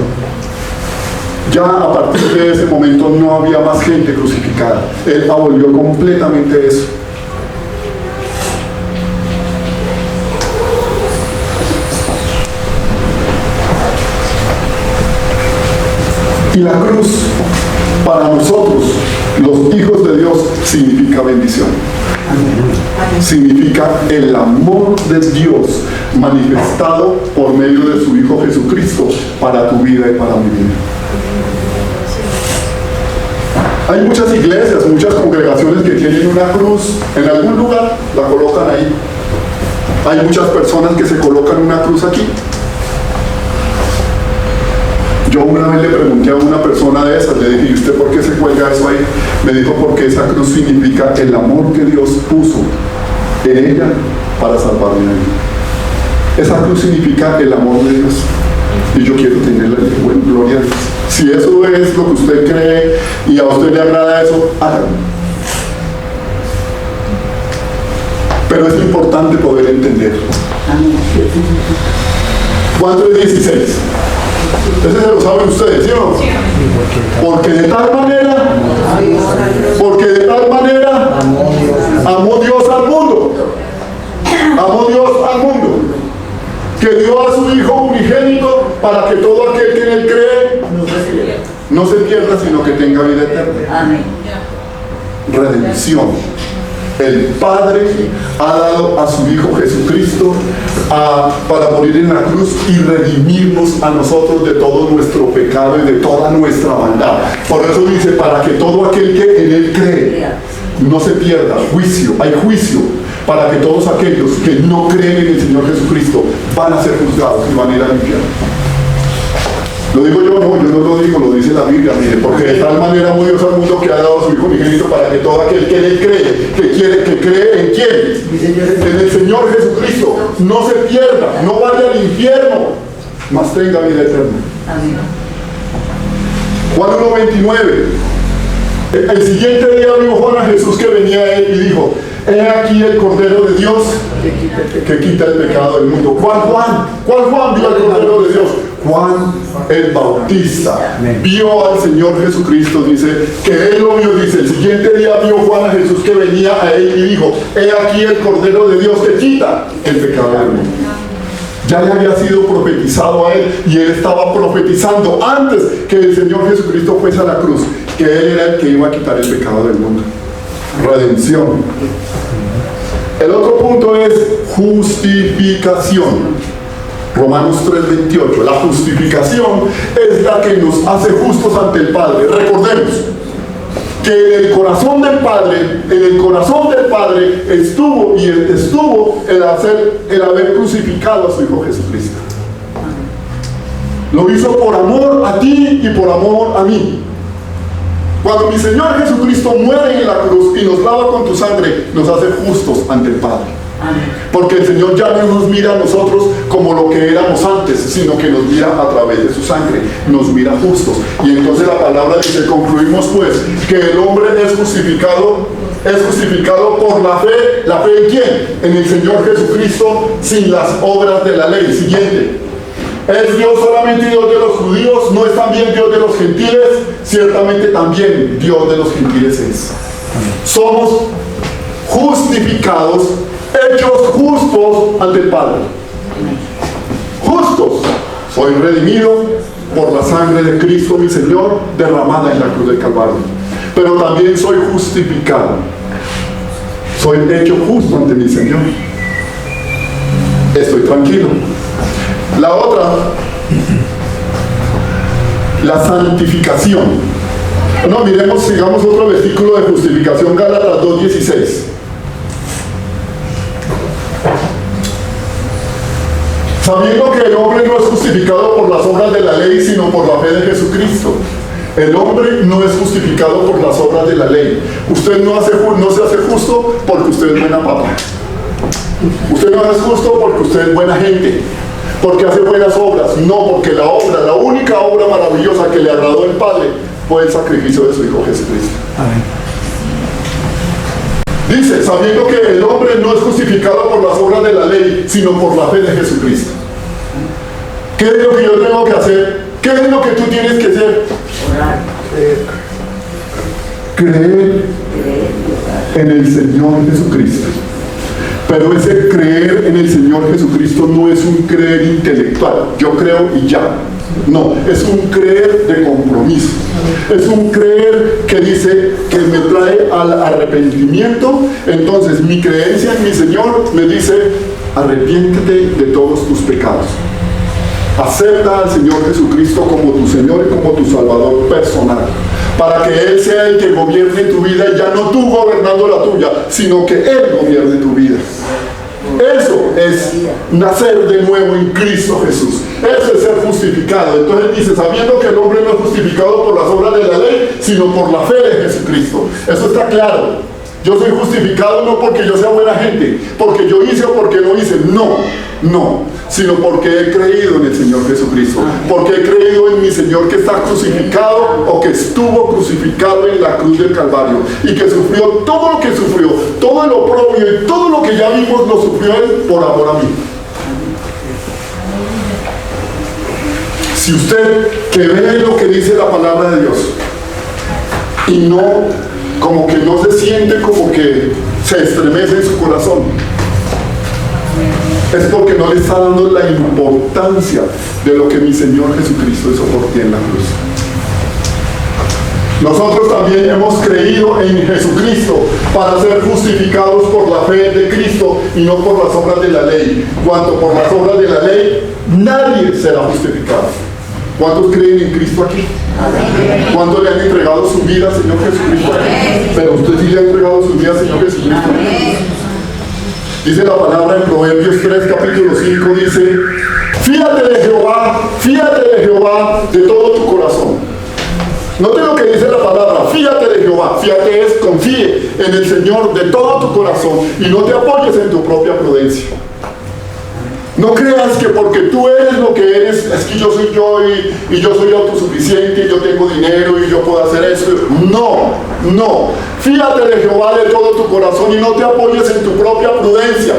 Ya a partir de ese momento no había más gente crucificada. Él abolió completamente eso. Y la cruz, para nosotros, los hijos de Dios, significa bendición. Significa el amor de Dios manifestado por medio de su Hijo Jesucristo para tu vida y para mi vida. Hay muchas iglesias, muchas congregaciones que tienen una cruz en algún lugar, la colocan ahí. Hay muchas personas que se colocan una cruz aquí. Yo una vez le pregunté a una persona de esas, le dije: ¿y usted por qué se cuelga eso ahí? Me dijo: porque esa cruz significa el amor que Dios puso en ella para salvarme a mí. Esa cruz significa el amor de Dios. Y yo quiero tenerla en gloria a Dios. Si eso es lo que usted cree y a usted le agrada eso, hágalo. Pero es importante poder entenderlo. ¿Cuánto es 16? Ese se lo saben ustedes, ¿sí o no? Porque de tal manera amó Dios al mundo. Amó Dios al mundo, que dio a su Hijo unigénito para que todo aquel que en él cree no se pierda, sino que tenga vida eterna. Amén. Redención. El Padre ha dado a su Hijo Jesucristo para morir en la cruz y redimirnos a nosotros de todo nuestro pecado y de toda nuestra maldad. Por eso dice: para que todo aquel que en él cree no se pierda. Juicio, hay juicio para que todos aquellos que no creen en el Señor Jesucristo van a ser juzgados y van a ir al infierno. Lo digo yo, no, yo no lo digo, lo dice la Biblia, mire: porque de tal manera amó Dios al mundo que ha dado a su Hijo unigénito para que todo aquel que en él cree, que cree en quién, en el Señor Jesucristo, no se pierda, no vaya al infierno, mas tenga vida eterna. Amén. Juan 1:29. El siguiente día vio Juan a Jesús que venía a él y dijo: he aquí el Cordero de Dios que quita el pecado del mundo. ¿Cuál Juan? ¿Cuál Juan vio al Cordero de Dios? Juan el Bautista vio al Señor Jesucristo, dice que él lo vio, dice, el siguiente día vio Juan a Jesús que venía a él y dijo, he aquí el Cordero de Dios que quita el pecado del mundo. Ya le había sido profetizado a él y él estaba profetizando antes que el Señor Jesucristo fuese a la cruz, que él era el que iba a quitar el pecado del mundo. Redención. El otro punto es justificación. Romanos 3:28. La justificación es la que nos hace justos ante el Padre. Recordemos que en el corazón del Padre estuvo el haber crucificado a su Hijo Jesucristo. Lo hizo por amor a ti y por amor a mí. Cuando mi Señor Jesucristo muere en la cruz y nos lava con tu sangre, nos hace justos ante el Padre. Porque el Señor ya no nos mira a nosotros como lo que éramos antes, sino que nos mira a través de su sangre, nos mira justos. Y entonces la palabra dice, concluimos pues que el hombre es justificado por la fe. ¿La fe en quién? En el Señor Jesucristo, sin las obras de la ley. Siguiente. ¿Es Dios solamente Dios de los judíos? ¿No es también Dios de los gentiles? Ciertamente también Dios de los gentiles es. Somos justificados, hechos justos ante el Padre. Justos. Soy redimido por la sangre de Cristo mi Señor derramada en la cruz del Calvario. Pero también soy justificado. Soy hecho justo ante mi Señor. Estoy tranquilo. La otra, la santificación. No, miremos, sigamos otro versículo de justificación, Gálatas 2:16. Sabiendo que el hombre no es justificado por las obras de la ley, sino por la fe de Jesucristo. El hombre no es justificado por las obras de la ley. Usted no se hace justo porque usted es buena papa. Usted no es justo porque usted es buena gente, porque hace buenas obras. No, porque la única obra maravillosa que le agradó al Padre fue el sacrificio de su Hijo Jesucristo. Amén. Dice, sabiendo que el hombre no es justificado por las obras de la ley, sino por la fe de Jesucristo. ¿Qué es lo que yo tengo que hacer? ¿Qué es lo que tú tienes que hacer? Creer en el Señor Jesucristo. Pero ese creer en el Señor Jesucristo no es un creer intelectual. Yo creo y ya. No, es un creer de compromiso. Es un creer que dice que me trae al arrepentimiento. Entonces mi creencia en mi Señor me dice, arrepiéntete de todos tus pecados. Acepta al Señor Jesucristo como tu Señor y como tu Salvador personal, para que Él sea el que gobierne tu vida y ya no tú gobernando la tuya, sino que Él gobierne tu vida. Eso es nacer de nuevo en Cristo Jesús. Eso es ser justificado. Entonces dice, sabiendo que el hombre no es justificado por las obras de la ley, sino por la fe de Jesucristo. Eso está claro. Yo soy justificado no porque yo sea buena gente, porque yo hice o porque no hice. No, sino porque he creído en el Señor Jesucristo, porque he creído en mi Señor que está crucificado o que estuvo crucificado en la cruz del Calvario y que sufrió todo lo que sufrió, todo lo propio y todo lo que ya vimos lo sufrió Él por amor a mí. Si usted que ve lo que dice la palabra de Dios y no, como que no se siente, como que se estremece en su corazón, es porque no le está dando la importancia de lo que mi Señor Jesucristo hizo por ti en la cruz. Nosotros también hemos creído en Jesucristo para ser justificados por la fe de Cristo y no por las obras de la ley. Cuanto por las obras de la ley, nadie será justificado. ¿Cuántos creen en Cristo aquí? ¿Cuántos le han entregado su vida al Señor Jesucristo aquí? Pero usted sí le ha entregado su vida al Señor Jesucristo. Dice la palabra en Proverbios 3, capítulo 5, dice, fíjate de Jehová de todo tu corazón. Note lo que dice la palabra, fíjate de Jehová. Fíjate es, confíe en el Señor de todo tu corazón y no te apoyes en tu propia prudencia. No creas que porque tú eres lo que eres, es que yo soy yo y yo soy autosuficiente y yo tengo dinero y yo puedo hacer eso. No. Fíjate de Jehová de todo tu corazón y no te apoyes en tu propia prudencia.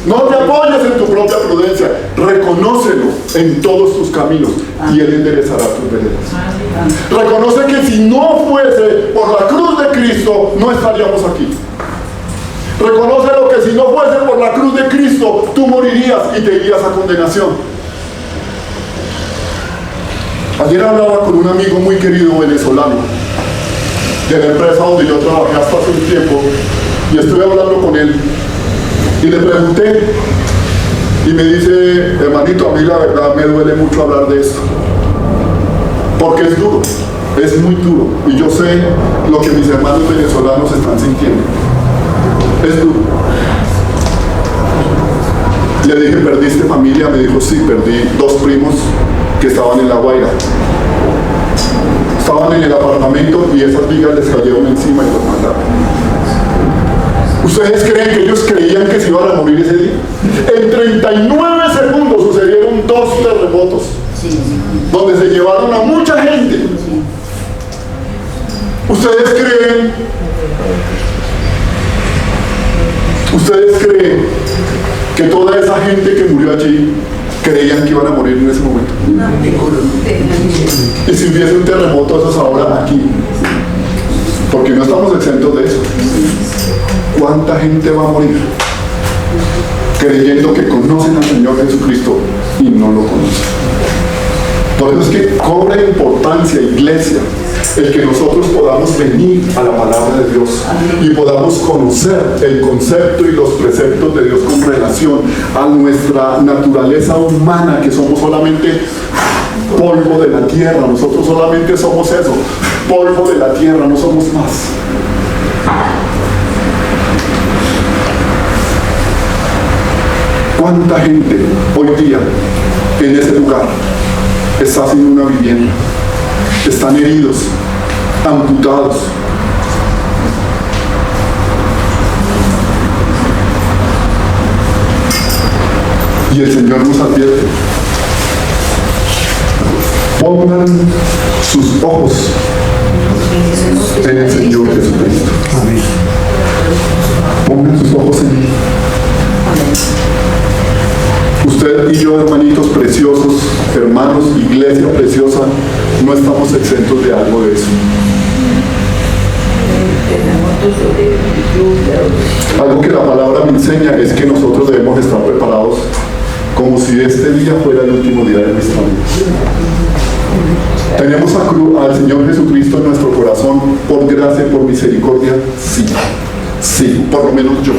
No te apoyes en tu propia prudencia. Reconoce Reconócelo en todos tus caminos y Él enderezará tus veredas. Reconoce que si no fuese por la cruz de Cristo, no estaríamos aquí. Reconoce lo que si no fuese por la cruz de Cristo, tú morirías y te irías a condenación. Ayer hablaba con un amigo muy querido venezolano de la empresa donde yo trabajé hasta hace un tiempo, y estuve hablando con él y le pregunté, y me dice: hermanito, a mí la verdad me duele mucho hablar de esto, porque es duro, es muy duro, y yo sé lo que mis hermanos venezolanos están sintiendo. Es duro. Le dije: ¿perdiste familia? Me dijo: sí, perdí 2 primos que estaban en La Guaira. Estaban en el apartamento y esas vigas les cayeron encima y los mataron. ¿Ustedes creen que ellos creían que se iban a morir ese día? En 39 segundos sucedieron 2 terremotos donde se llevaron a mucha gente. ¿Ustedes creen que toda esa gente que murió allí creían que iban a morir en ese momento? Y si hubiese un terremoto, eso es ahora aquí, porque no estamos exentos de eso. ¿Cuánta gente va a morir creyendo que conocen al Señor Jesucristo y no lo conocen? Por eso es que cobra importancia, iglesia, el que nosotros podamos venir a la palabra de Dios y podamos conocer el concepto y los preceptos de Dios con relación a nuestra naturaleza humana, que somos solamente polvo de la tierra. Nosotros solamente somos eso, polvo de la tierra, no somos más. ¿Cuánta gente hoy día en ese lugar está sin una vivienda? Están heridos, amputados. Y el Señor nos advierte: pongan sus ojos en el Señor Jesucristo. Amén. Pongan sus ojos en Él. Usted y yo, hermanitos preciosos, hermanos, iglesia preciosa, no estamos exentos de algo de eso. Algo que la palabra me enseña es que nosotros debemos estar preparados como si este día fuera el último día de nuestra vida. ¿Tenemos al Señor Jesucristo en nuestro corazón por gracia y por misericordia? Sí, sí, por lo menos yo.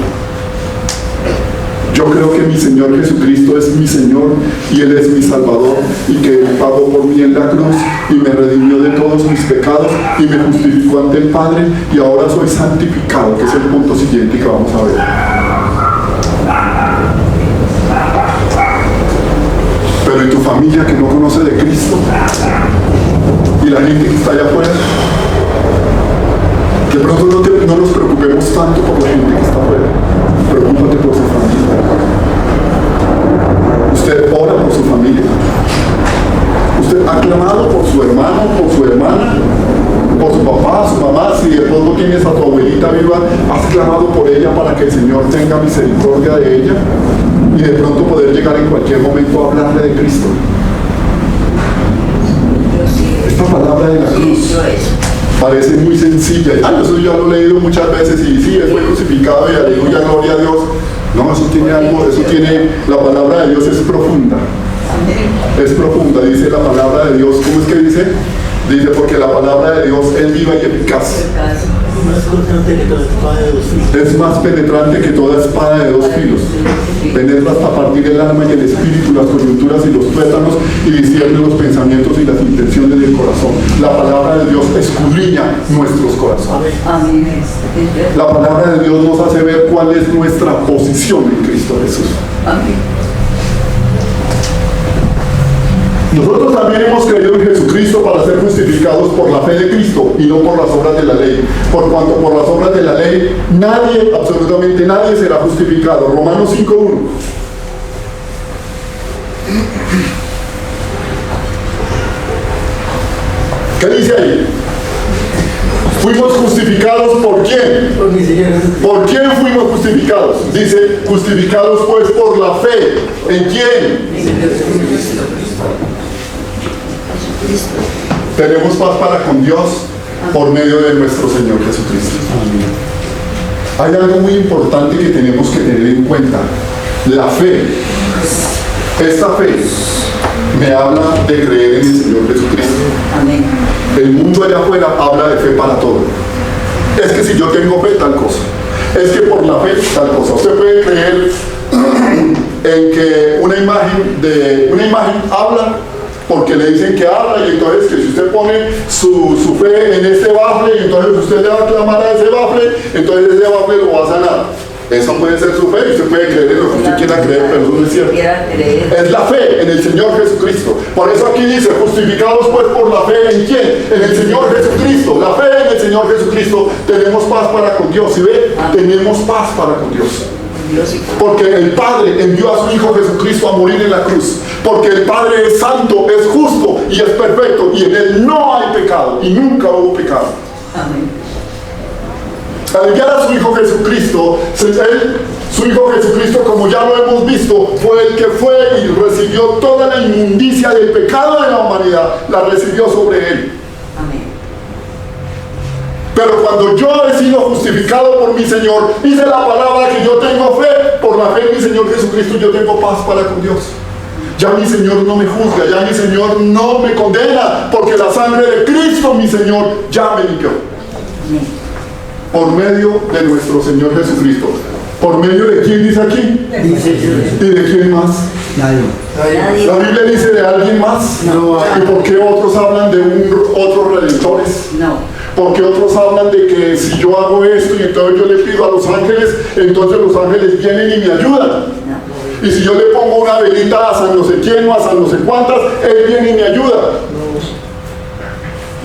Yo creo que mi Señor Jesucristo es mi Señor y Él es mi Salvador, y que Él pagó por mí en la cruz y me redimió de todos mis pecados y me justificó ante el Padre, y ahora soy santificado, que es el punto siguiente que vamos a ver. Pero ¿y tu familia que no conoce de Cristo? ¿Y la gente que está allá afuera? De pronto no nos preocupemos tanto por la gente que está afuera. Preocúpate por su familia. Usted ora por su familia. Usted ha clamado por su hermano, por su hermana, por su papá, su mamá. Si de pronto tienes a tu abuelita viva, has clamado por ella para que el Señor tenga misericordia de ella y de pronto poder llegar en cualquier momento a hablarle de Cristo. Esta palabra de la cruz parece muy sencilla. Eso ya lo he leído muchas veces, y sí, fue crucificado y aleluya, gloria a Dios. No, eso tiene algo, la palabra de Dios es profunda. Es profunda, dice la palabra de Dios. ¿Cómo es que dice? Dice: porque la palabra de Dios es viva y eficaz. Es más penetrante que toda espada de 2 filos. Penetra hasta partir el alma y el espíritu, las coyunturas y los tuétanos, y discierne los pensamientos y las intenciones del corazón. La palabra de Dios escudriña nuestros corazones. La palabra de Dios nos hace ver cuál es nuestra posición en Cristo Jesús. Nosotros también hemos creído en Jesucristo para ser justificados por la fe de Cristo y no por las obras de la ley. Por cuanto por las obras de la ley nadie, absolutamente nadie, será justificado. Romanos 5:1. ¿Qué dice ahí? Fuimos justificados ¿por quién? Por mi Señor Jesucristo. ¿Por quién fuimos justificados? Dice, justificados pues por la fe. ¿En quién? Tenemos paz para con Dios por medio de nuestro Señor Jesucristo. Hay algo muy importante que tenemos que tener en cuenta. La fe. Esta fe me habla de creer en el Señor Jesucristo. Amén. El mundo allá afuera habla de fe para todo. Es que si yo tengo fe, tal cosa. Es que por la fe, tal cosa. Usted puede creer en que una imagen habla porque le dicen que habla, y entonces que si usted pone su fe en ese bafle, y entonces usted le va a clamar a ese bafle, entonces ese bafle lo va a sanar. Eso puede ser su fe, y usted puede creer en lo que usted quiera creer, pero eso no es cierto. Es la fe en el Señor Jesucristo. Por eso aquí dice, justificados pues por la fe ¿en quién? En el Señor Jesucristo. La fe en el Señor Jesucristo, tenemos paz para con Dios. ¿Sí ve? Tenemos paz para con Dios. Porque el Padre envió a su Hijo Jesucristo a morir en la cruz. Porque el Padre es santo, es justo y es perfecto, y en Él no hay pecado, y nunca hubo pecado. Amén. Al enviar a su Hijo Jesucristo, su Hijo Jesucristo, como ya lo hemos visto, fue el que fue y recibió toda la inmundicia del pecado de la humanidad, la recibió sobre Él. Amén. Pero cuando yo he sido justificado por mi Señor, dice la palabra que yo tengo fe, por la fe en mi Señor Jesucristo yo tengo paz para con Dios. Ya mi Señor no me juzga, ya mi Señor no me condena, porque la sangre de Cristo, mi Señor, ya me limpió. Amén. Por medio de nuestro Señor Jesucristo. ¿Por medio de quién dice aquí? ¿Y de quién más? Nadie. La Biblia dice de alguien más. No. ¿Y por qué otros hablan de otros redentores? No. Porque otros hablan de que si yo hago esto y entonces yo le pido a los ángeles, entonces los ángeles vienen y me ayudan. No. Y si yo le pongo una velita a San no sé quién o a San no sé cuántas, él viene y me ayuda.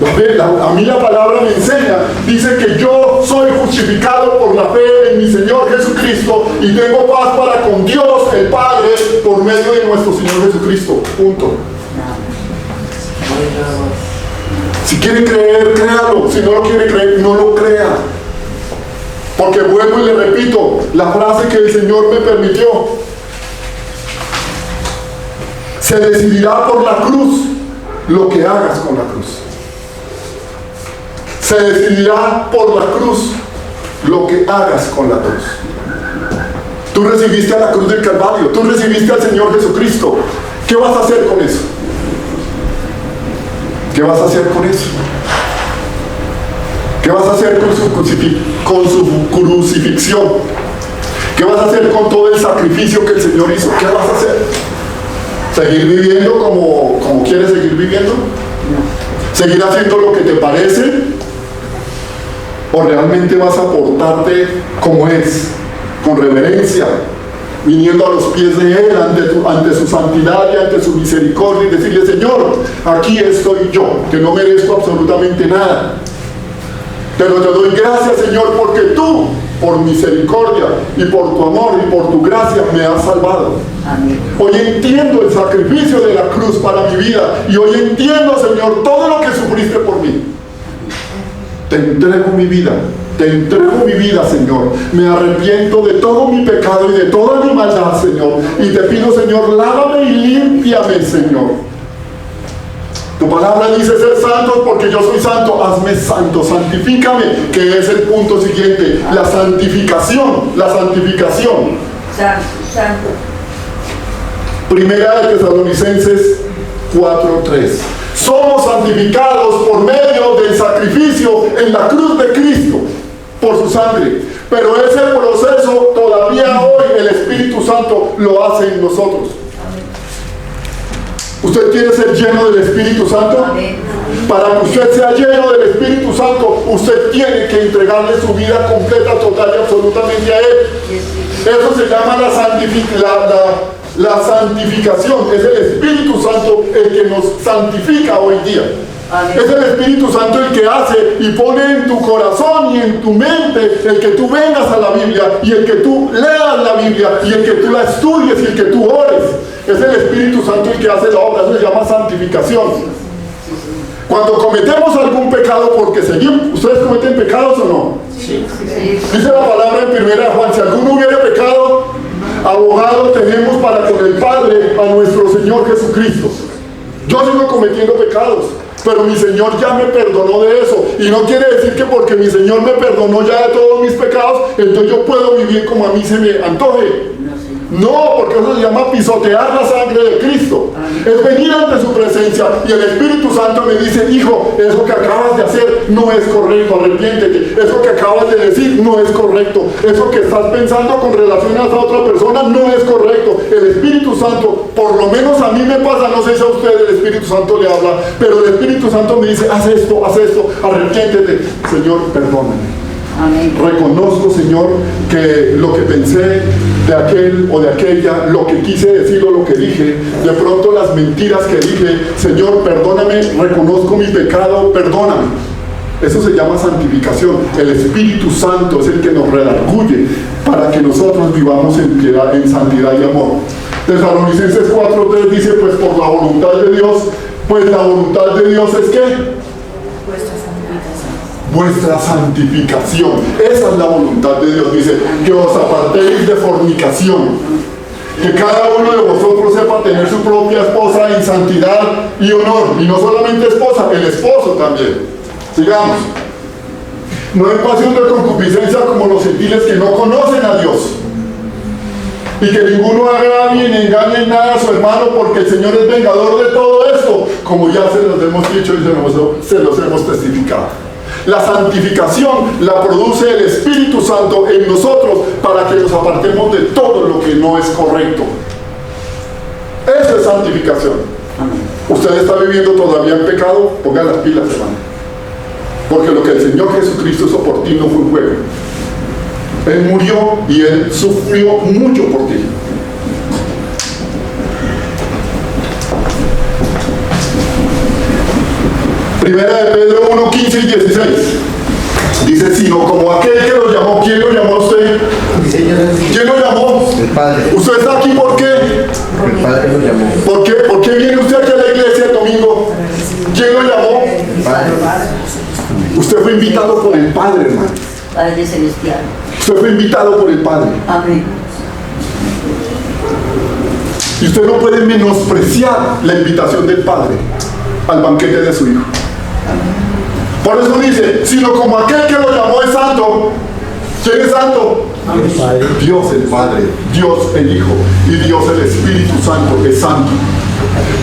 A mí la palabra me enseña, dice que yo soy justificado por la fe en mi Señor Jesucristo y tengo paz para con Dios el Padre por medio de nuestro Señor Jesucristo. Punto. Si quiere creer, créalo. Si no lo quiere creer, no lo crea. Porque vuelvo y le repito la frase que el Señor me permitió. Se decidirá por la cruz lo que hagas con la cruz. Se decidirá por la cruz lo que hagas con la cruz. Tú recibiste a la cruz del Calvario, tú recibiste al Señor Jesucristo. ¿Qué vas a hacer con eso? ¿Qué vas a hacer con eso? ¿Qué vas a hacer con su crucifixión? ¿Qué vas a hacer con todo el sacrificio que el Señor hizo? ¿Qué vas a hacer? ¿Seguir viviendo como quieres seguir viviendo? ¿Seguir haciendo lo que te parece? ¿O realmente vas a portarte como es? Con reverencia, viniendo a los pies de Él ante su santidad y ante su misericordia y decirle: Señor, aquí estoy yo, que no merezco absolutamente nada, pero te doy gracias, Señor, porque tú, por misericordia y por tu amor y por tu gracia, me has salvado. Amén. Hoy entiendo el sacrificio de la cruz para mi vida, y hoy entiendo, Señor, todo lo que sufriste por mí. Te entrego mi vida, Señor. Me arrepiento de todo mi pecado y de toda mi maldad, Señor. Y te pido, Señor, lávame y límpiame, Señor. Tu palabra dice ser santos porque yo soy santo. Hazme santo, santifícame, que es el punto siguiente. La santificación. Santo. Primera de Tesalonicenses 4:3. Somos santificados por medio del sacrificio en la cruz de Cristo, por su sangre. Pero ese proceso todavía hoy el Espíritu Santo lo hace en nosotros. ¿Usted quiere ser lleno del Espíritu Santo? Para que usted sea lleno del Espíritu Santo, usted tiene que entregarle su vida completa, total y absolutamente a Él. Eso se llama la santificación. Es el Espíritu Santo el que nos santifica hoy día. Amén. Es el Espíritu Santo el que hace y pone en tu corazón y en tu mente el que tú vengas a la Biblia y el que tú leas la Biblia y el que tú la estudies y el que tú ores. Es el Espíritu Santo el que hace la obra. Eso se llama santificación. Cuando cometemos algún pecado, porque seguimos, ¿ustedes cometen pecados o no? Sí. Dice la palabra en 1 Juan, si alguno hubiera pecado, abogado tenemos para con el Padre a nuestro Señor Jesucristo. Yo sigo cometiendo pecados, pero mi Señor ya me perdonó de eso. Y no quiere decir que porque mi Señor me perdonó ya de todos mis pecados, entonces yo puedo vivir como a mí se me antoje. No, porque eso se llama pisotear la sangre de Cristo. Es venir ante su presencia y el Espíritu Santo me dice, hijo, eso que acabas de hacer no es correcto, arrepiéntete. Eso que acabas de decir no es correcto. Eso que estás pensando con relación a esa otra persona no es correcto. El Espíritu Santo, por lo menos a mí me pasa, no sé si a usted el Espíritu Santo le habla, pero el Espíritu Santo me dice, haz esto, arrepiéntete. Señor, perdóname. Amén. Reconozco, Señor, que lo que pensé de aquel o de aquella, lo que quise decir o lo que dije, de pronto las mentiras que dije, Señor, perdóname, reconozco mi pecado, perdóname. Eso se llama santificación. El Espíritu Santo es el que nos redarguye para que nosotros vivamos en piedad, en santidad y amor. Tesalonicenses 4:3 dice, pues por la voluntad de Dios, pues la voluntad de Dios es ¿qué? Vuestra santificación. Esa es la voluntad de Dios. Dice que os apartéis de fornicación, que cada uno de vosotros sepa tener su propia esposa en santidad y honor, y no solamente esposa, el esposo también. Sigamos. No en pasión de concupiscencia como los gentiles que no conocen a Dios, y que ninguno agravie ni engañe en nada a su hermano, porque el Señor es vengador de todo esto, como ya se los hemos dicho y se los hemos testificado. La santificación la produce el Espíritu Santo en nosotros para que nos apartemos de todo lo que no es correcto. Eso es santificación. Usted está viviendo todavía en pecado, ponga las pilas, hermano. Porque lo que el Señor Jesucristo hizo por ti no fue un juego. Él murió y Él sufrió mucho por ti. Primera de Pedro 1, 15 y 16. Dice, sino como aquel que lo llamó. ¿Quién lo llamó a usted? ¿Quién lo llamó? El Padre. ¿Usted está aquí por qué? El Padre lo llamó. ¿Por qué viene usted aquí a la iglesia el domingo? ¿Quién lo llamó? El Padre. Usted fue invitado por el Padre, hermano. Padre Celestial. Usted fue invitado por el Padre. Amén. Y usted no puede menospreciar la invitación del Padre al banquete de su Hijo. Por eso dice, sino como aquel que lo llamó es santo. ¿Quién es santo? Dios el Padre, Dios el Hijo y Dios el Espíritu Santo es santo.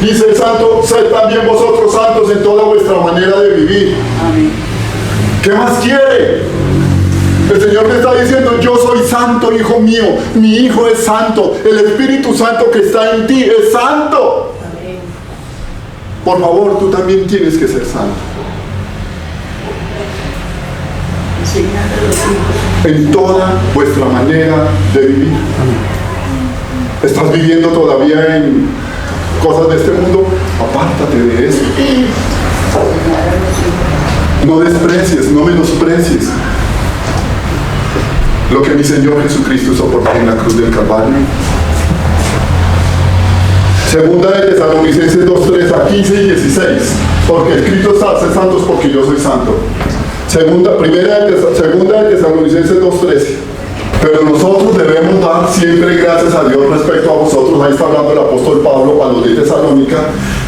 Dice el santo, sed también vosotros santos en toda vuestra manera de vivir. Amén. ¿Qué más quiere? El Señor te está diciendo, yo soy santo, hijo mío, mi Hijo es santo, el Espíritu Santo que está en ti es santo. Amén. Por favor, tú también tienes que ser santo. Enseñando a los hijos. En toda vuestra manera de vivir. ¿Estás viviendo todavía en cosas de este mundo? Apártate de eso. No desprecies, no menosprecies lo que mi Señor Jesucristo soportó en la cruz del Calvario. Segunda de Tesalonicenses 2:3 a 15 y 16. Porque escrito está, sed santos porque yo soy santo. Segunda de Tesalonicenses 2:13. Pero nosotros debemos dar siempre gracias a Dios respecto a vosotros. Ahí está hablando el apóstol Pablo a los de Tesalónica.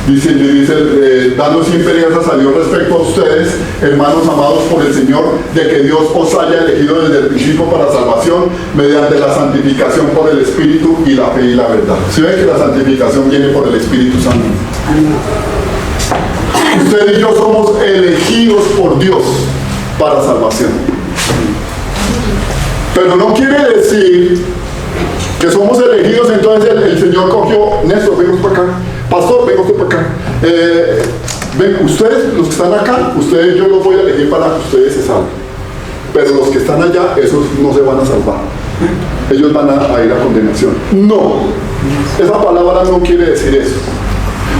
Dice, dando siempre gracias a Dios respecto a ustedes, hermanos amados por el Señor, de que Dios os haya elegido desde el principio para salvación, mediante la santificación por el Espíritu y la fe y la verdad. ¿Sí ven que la santificación viene por el Espíritu Santo? Usted y yo somos elegidos por Dios para salvación. Pero no quiere decir que somos elegidos, entonces el Señor cogió, Néstor, venga para acá, pastor, venga usted para acá. Ven, ustedes, los que están acá, ustedes yo los voy a elegir para que ustedes se salven. Pero los que están allá, esos no se van a salvar. Ellos van a ir a condenación. No, esa palabra no quiere decir eso.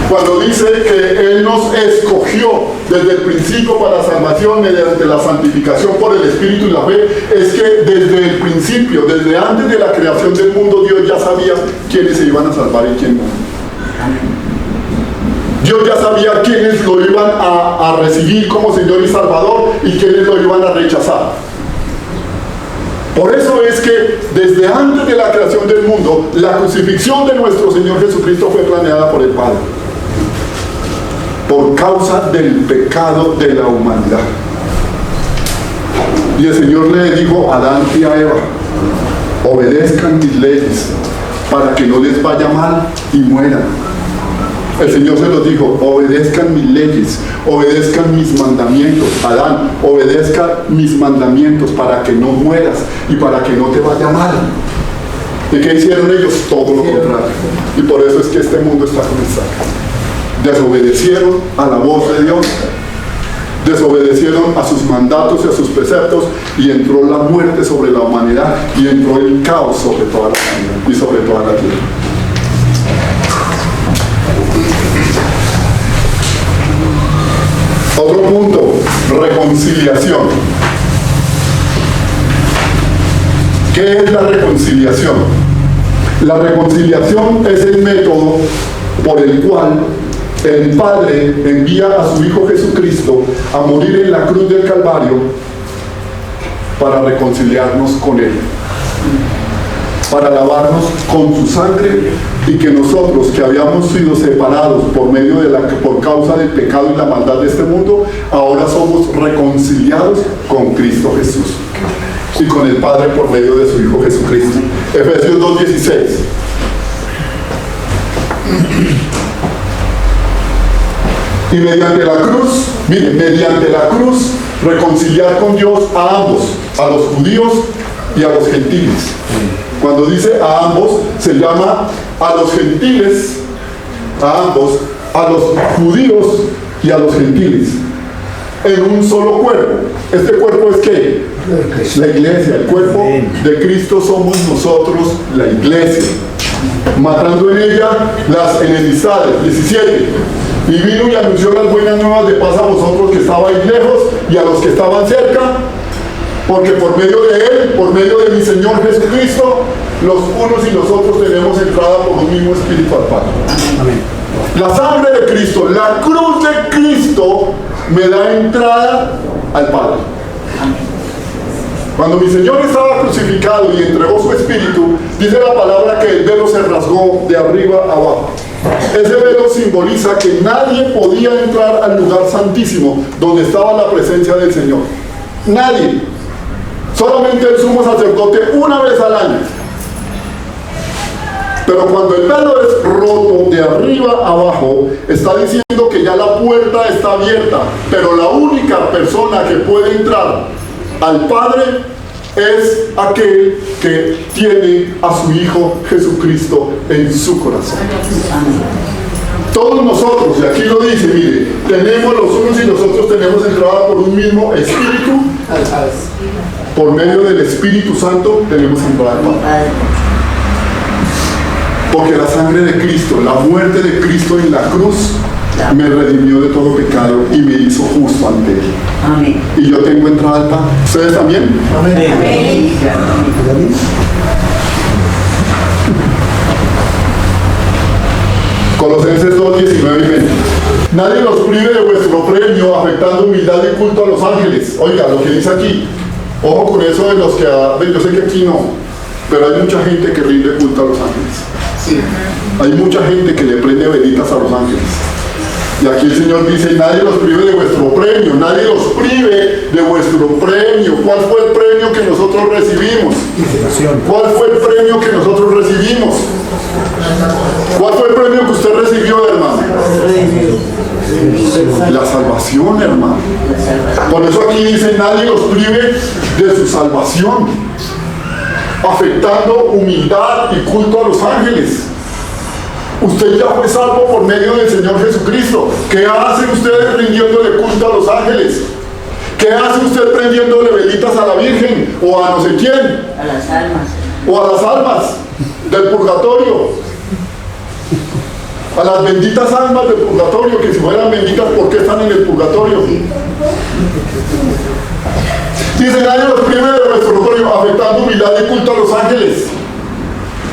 Cuando dice que Él nos escogió desde el principio para salvación mediante la santificación por el Espíritu y la fe, es que desde el principio, desde antes de la creación del mundo, Dios ya sabía quiénes se iban a salvar y quién no. Dios ya sabía quiénes lo iban a recibir como Señor y Salvador y quiénes lo iban a rechazar. Por eso es que desde antes de la creación del mundo, la crucifixión de nuestro Señor Jesucristo fue planeada por el Padre, por causa del pecado de la humanidad. Y el Señor le dijo a Adán y a Eva: obedezcan mis leyes para que no les vaya mal y mueran. El Señor se los dijo: obedezcan mis leyes, obedezcan mis mandamientos. Adán, obedezca mis mandamientos para que no mueras y para que no te vaya mal. ¿Y qué hicieron ellos? Todo lo contrario. Y por eso es que este mundo está como está. Desobedecieron a la voz de Dios, desobedecieron a sus mandatos y a sus preceptos, y entró la muerte sobre la humanidad, y entró el caos sobre toda la humanidad y sobre toda la tierra. Otro punto: reconciliación. ¿Qué es la reconciliación? La reconciliación es el método por el cual el Padre envía a su Hijo Jesucristo a morir en la cruz del Calvario para reconciliarnos con Él, para lavarnos con su sangre, y que nosotros, que habíamos sido separados por causa del pecado y la maldad de este mundo, ahora somos reconciliados con Cristo Jesús y con el Padre por medio de su Hijo Jesucristo. Efesios 2:16. Y mediante la cruz, miren, mediante la cruz, reconciliar con Dios a ambos, a los judíos y a los gentiles. Cuando dice a ambos, se llama a los gentiles, a ambos, a los judíos y a los gentiles, en un solo cuerpo. ¿Este cuerpo es qué? La iglesia. El cuerpo de Cristo somos nosotros, la iglesia, matando en ella las enemistades. 17. Y vino y anunció las buenas nuevas de paz a vosotros que estabais lejos y a los que estaban cerca, porque por medio de Él, por medio de mi Señor Jesucristo, los unos y los otros tenemos entrada por un mismo Espíritu al Padre. Amén. La sangre de Cristo, la cruz de Cristo, me da entrada al Padre. Cuando mi Señor estaba crucificado y entregó su Espíritu, dice la palabra que el velo se rasgó de arriba a abajo. Ese velo simboliza que nadie podía entrar al lugar santísimo donde estaba la presencia del Señor. Nadie. Solamente el sumo sacerdote una vez al año. Pero cuando el velo es roto de arriba a abajo, está diciendo que ya la puerta está abierta, pero la única persona que puede entrar al Padre es aquel que tiene a su Hijo Jesucristo en su corazón. Todos nosotros, y aquí lo dice, mire, tenemos los unos y los otros tenemos entrada por un mismo Espíritu. Por medio del Espíritu Santo tenemos entrada al Padre. Porque la sangre de Cristo, la muerte de Cristo en la cruz, me redimió de todo pecado y me hizo justo ante Él. Amén. Y yo tengo entrada al Padre. ¿Ustedes también? Amén. Amén. Colosenses 2, 19 y 20. Nadie los prive de vuestro premio, afectando humildad y culto a los ángeles. Oiga, lo que dice aquí. Ojo con eso de los que... Yo sé que aquí no, pero hay mucha gente que rinde culto a los ángeles. Sí. Hay mucha gente que le prende velitas a los ángeles. Y aquí el Señor dice: nadie los prive de vuestro premio, nadie los prive de vuestro premio. ¿Cuál fue el premio que nosotros recibimos? ¿Cuál fue el premio que nosotros recibimos? ¿Cuál fue el premio que usted recibió, hermano? La salvación, hermano. Por eso aquí dice: nadie los prive de su salvación, afectando humildad y culto a los ángeles. Usted ya fue salvo por medio del Señor Jesucristo. ¿Qué hacen ustedes rindiéndole culto a los ángeles? ¿Qué hace usted prendiéndole velitas a la Virgen o a no sé quién? A las almas. O a las almas del purgatorio. A las benditas almas del purgatorio, que si fueran benditas, ¿por qué están en el purgatorio? Dice: nadie los prive de vuestro premio, afectando humildad y culto a los ángeles,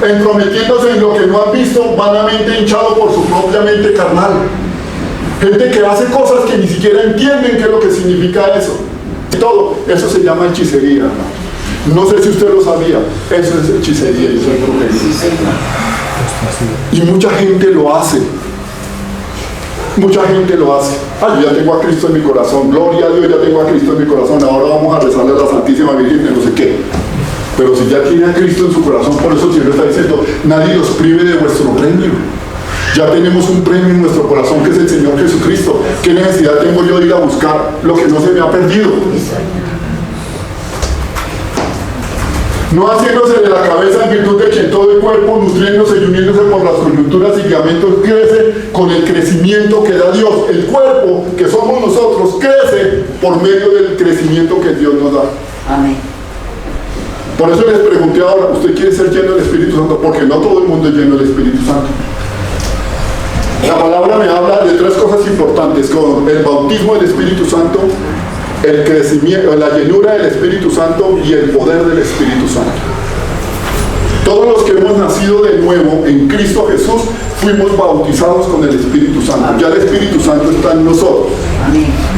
entrometiéndose en lo que no han visto, vanamente hinchado por su propia mente carnal. Gente que hace cosas que ni siquiera entienden qué es lo que significa eso. Y todo, eso se llama hechicería, hermano. No sé si usted lo sabía, eso es hechicería y eso es brujería. Y mucha gente lo hace. Mucha gente lo hace. Yo ya tengo a Cristo en mi corazón, gloria a Dios, ya tengo a Cristo en mi corazón, ahora vamos a rezarle a la Santísima Virgen de no sé qué. Pero si ya tiene a Cristo en su corazón, por eso el Señor está diciendo, nadie los prive de vuestro premio. Ya tenemos un premio en nuestro corazón que es el Señor Jesucristo. ¿Qué necesidad tengo yo de ir a buscar lo que no se me ha perdido? No haciéndose de la cabeza en virtud de que todo el cuerpo, nutriéndose y uniéndose por las coyunturas y ligamentos, crece con el crecimiento que da Dios. El cuerpo, que somos nosotros, crece por medio del crecimiento que Dios nos da. Amén. Por eso les pregunté ahora, ¿usted quiere ser lleno del Espíritu Santo? Porque no todo el mundo es lleno del Espíritu Santo. La palabra me habla de tres cosas importantes, como el bautismo del Espíritu Santo, el crecimiento, la llenura del Espíritu Santo y el poder del Espíritu Santo. Todos los que hemos nacido de nuevo en Cristo Jesús fuimos bautizados con el Espíritu Santo. Ya el Espíritu Santo está en nosotros.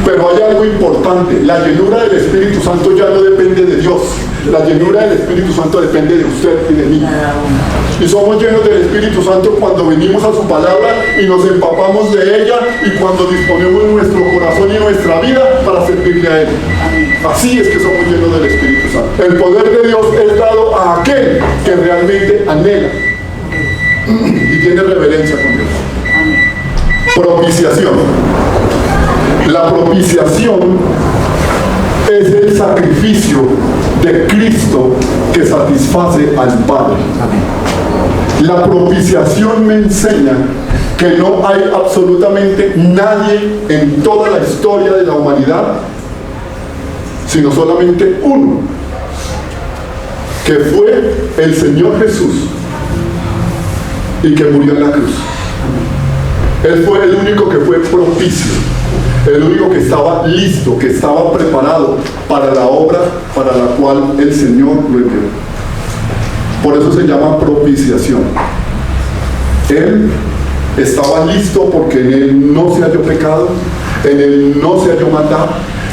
Pero hay algo importante, la llenura del Espíritu Santo ya no depende de Dios. La llenura del Espíritu Santo depende de usted y de mí. Y somos llenos del Espíritu Santo cuando venimos a su palabra y nos empapamos de ella y cuando disponemos nuestro corazón y nuestra vida para servirle a Él. Así es que somos llenos del Espíritu Santo. El poder de Dios es dado a aquel que realmente anhela y tiene reverencia con Dios. Propiciación. La propiciación es el sacrificio de Cristo que satisface al Padre. La propiciación me enseña que no hay absolutamente nadie en toda la historia de la humanidad, sino solamente uno, que fue el Señor Jesús y que murió en la cruz. Él fue el único que fue propicio, el único que estaba listo, que estaba preparado para la obra para la cual el Señor lo envió. Por eso se llama propiciación. Él estaba listo porque en Él no se halló pecado, en Él no se halló maldad,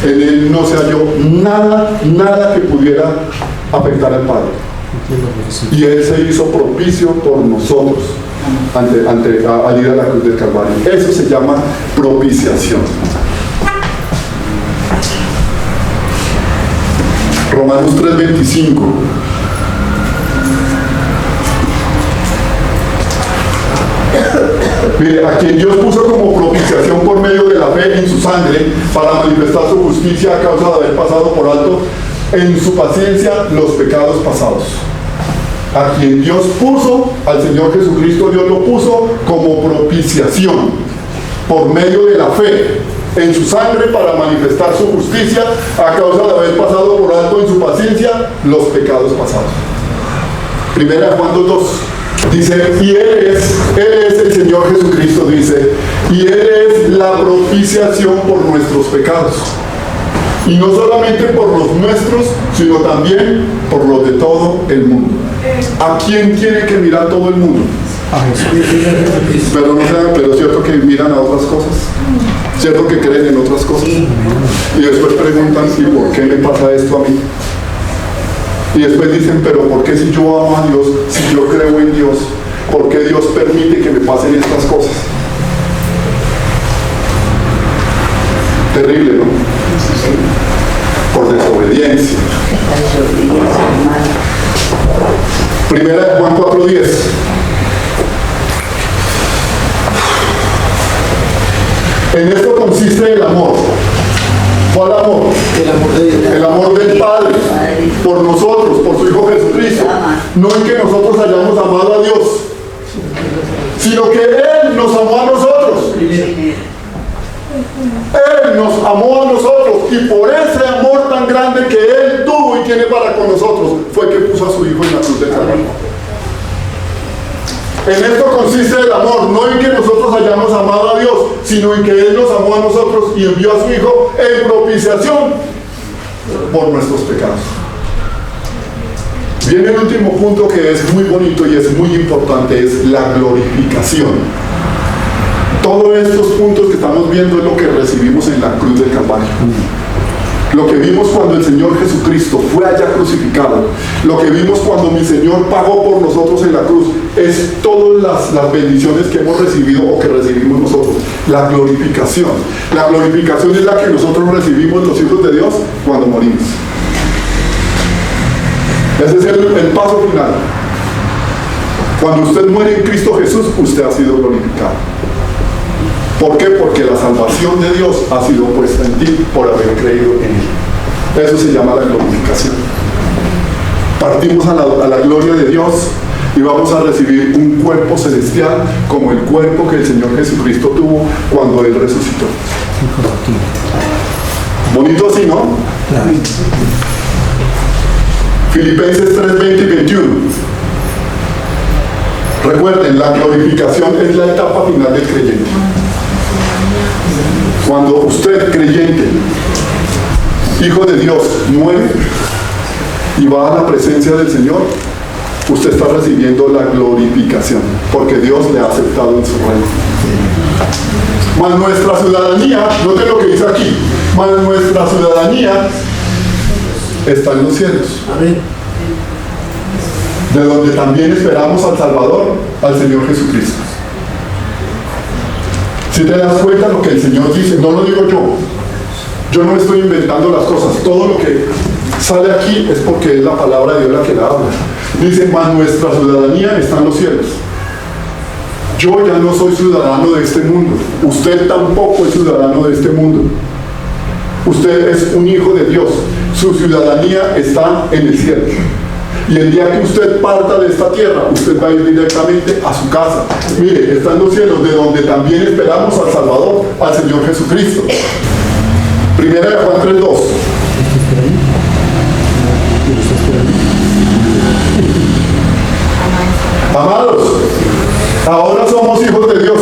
en Él no se halló nada que pudiera afectar al Padre. Y Él se hizo propicio por nosotros al ir a la cruz del Calvario. Eso se llama propiciación. Romanos 3:25. Mire, a quien Dios puso como propiciación por medio de la fe en su sangre para manifestar su justicia a causa de haber pasado por alto en su paciencia los pecados pasados. A quien Dios puso, al Señor Jesucristo, Dios lo puso como propiciación por medio de la fe en su sangre para manifestar su justicia a causa de haber pasado por alto en su paciencia los pecados pasados. Primera Juan 2:2 dice, y Él es el Señor Jesucristo, dice, y Él es la propiciación por nuestros pecados. Y no solamente por los nuestros, sino también por los de todo el mundo. ¿A quién tiene que mirar todo el mundo? A Jesús. Pero es cierto que miran a otras cosas. Cierto que creen en otras cosas. Y después preguntan, ¿y por qué me pasa esto a mí? Y después dicen, pero ¿por qué si yo amo a Dios, si yo creo en Dios, por qué Dios permite que me pasen estas cosas? Terrible, ¿no? Por desobediencia. Primera de Juan 4:10. En esto consiste el amor. ¿Cuál amor? El amor del Padre por nosotros, por su Hijo Jesucristo. No en que nosotros hayamos amado a Dios, sino que Él nos amó a nosotros. Él nos amó a nosotros y por ese amor tan grande que Él tuvo y tiene para con nosotros fue que puso a su Hijo en la cruz del Calvario. En esto consiste el amor, no en que nosotros hayamos amado a Dios, sino en que Él nos amó a nosotros y envió a su Hijo en propiciación por nuestros pecados. Viene el último punto que es muy bonito y es muy importante, es la glorificación. Todos estos puntos que estamos viendo es lo que recibimos en la cruz del Calvario. Lo que vimos cuando el Señor Jesucristo fue allá crucificado, lo que vimos cuando mi Señor pagó por nosotros en la cruz, es todas las bendiciones que hemos recibido o que recibimos nosotros. La glorificación. La glorificación es la que nosotros recibimos los hijos de Dios cuando morimos. Ese es el paso final. Cuando usted muere en Cristo Jesús, usted ha sido glorificado. ¿Por qué? Porque la salvación de Dios ha sido puesta en ti por haber creído en Él. Eso se llama la glorificación. Partimos a la gloria de Dios y vamos a recibir un cuerpo celestial como el cuerpo que el Señor Jesucristo tuvo cuando Él resucitó. Bonito así, ¿no? Filipenses 3, 20 y 21. Recuerden, la glorificación es la etapa final del creyente. Cuando usted, creyente, hijo de Dios, muere y va a la presencia del Señor, usted está recibiendo la glorificación, porque Dios le ha aceptado en su reino. Mas nuestra ciudadanía, note lo que dice aquí, mas nuestra ciudadanía está en los cielos, de donde también esperamos al Salvador, al Señor Jesucristo. Si te das cuenta lo que el Señor dice, no lo digo yo no estoy inventando las cosas, todo lo que sale aquí es porque es la palabra de Dios la que la habla. Dice, mas nuestra ciudadanía está en los cielos. Yo ya no soy ciudadano de este mundo, usted tampoco es ciudadano de este mundo. Usted es un hijo de Dios, su ciudadanía está en el cielo. Y el día que usted parta de esta tierra, usted va a ir directamente a su casa. Mire, está en los cielos, de donde también esperamos al Salvador, al Señor Jesucristo. Primera de Juan 3:2. Amados, ahora somos hijos de Dios.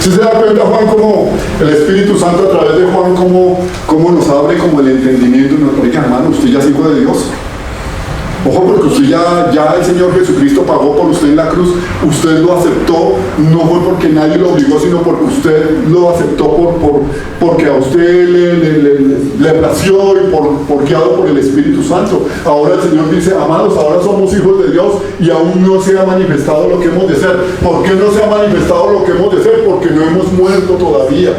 ¿Sí se da cuenta, Juan, cómo el Espíritu Santo a través de Juan, cómo nos abre como el entendimiento? Y nos dice, hermano, usted ya es hijo de Dios. Ojo, porque usted ya el Señor Jesucristo pagó por usted en la cruz, usted lo aceptó, no fue porque nadie lo obligó, sino porque usted lo aceptó porque a usted le plació y por guiado por el Espíritu Santo. Ahora el Señor dice, amados, ahora somos hijos de Dios y aún no se ha manifestado lo que hemos de ser. ¿Por qué no se ha manifestado lo que hemos de ser? Porque no hemos muerto todavía.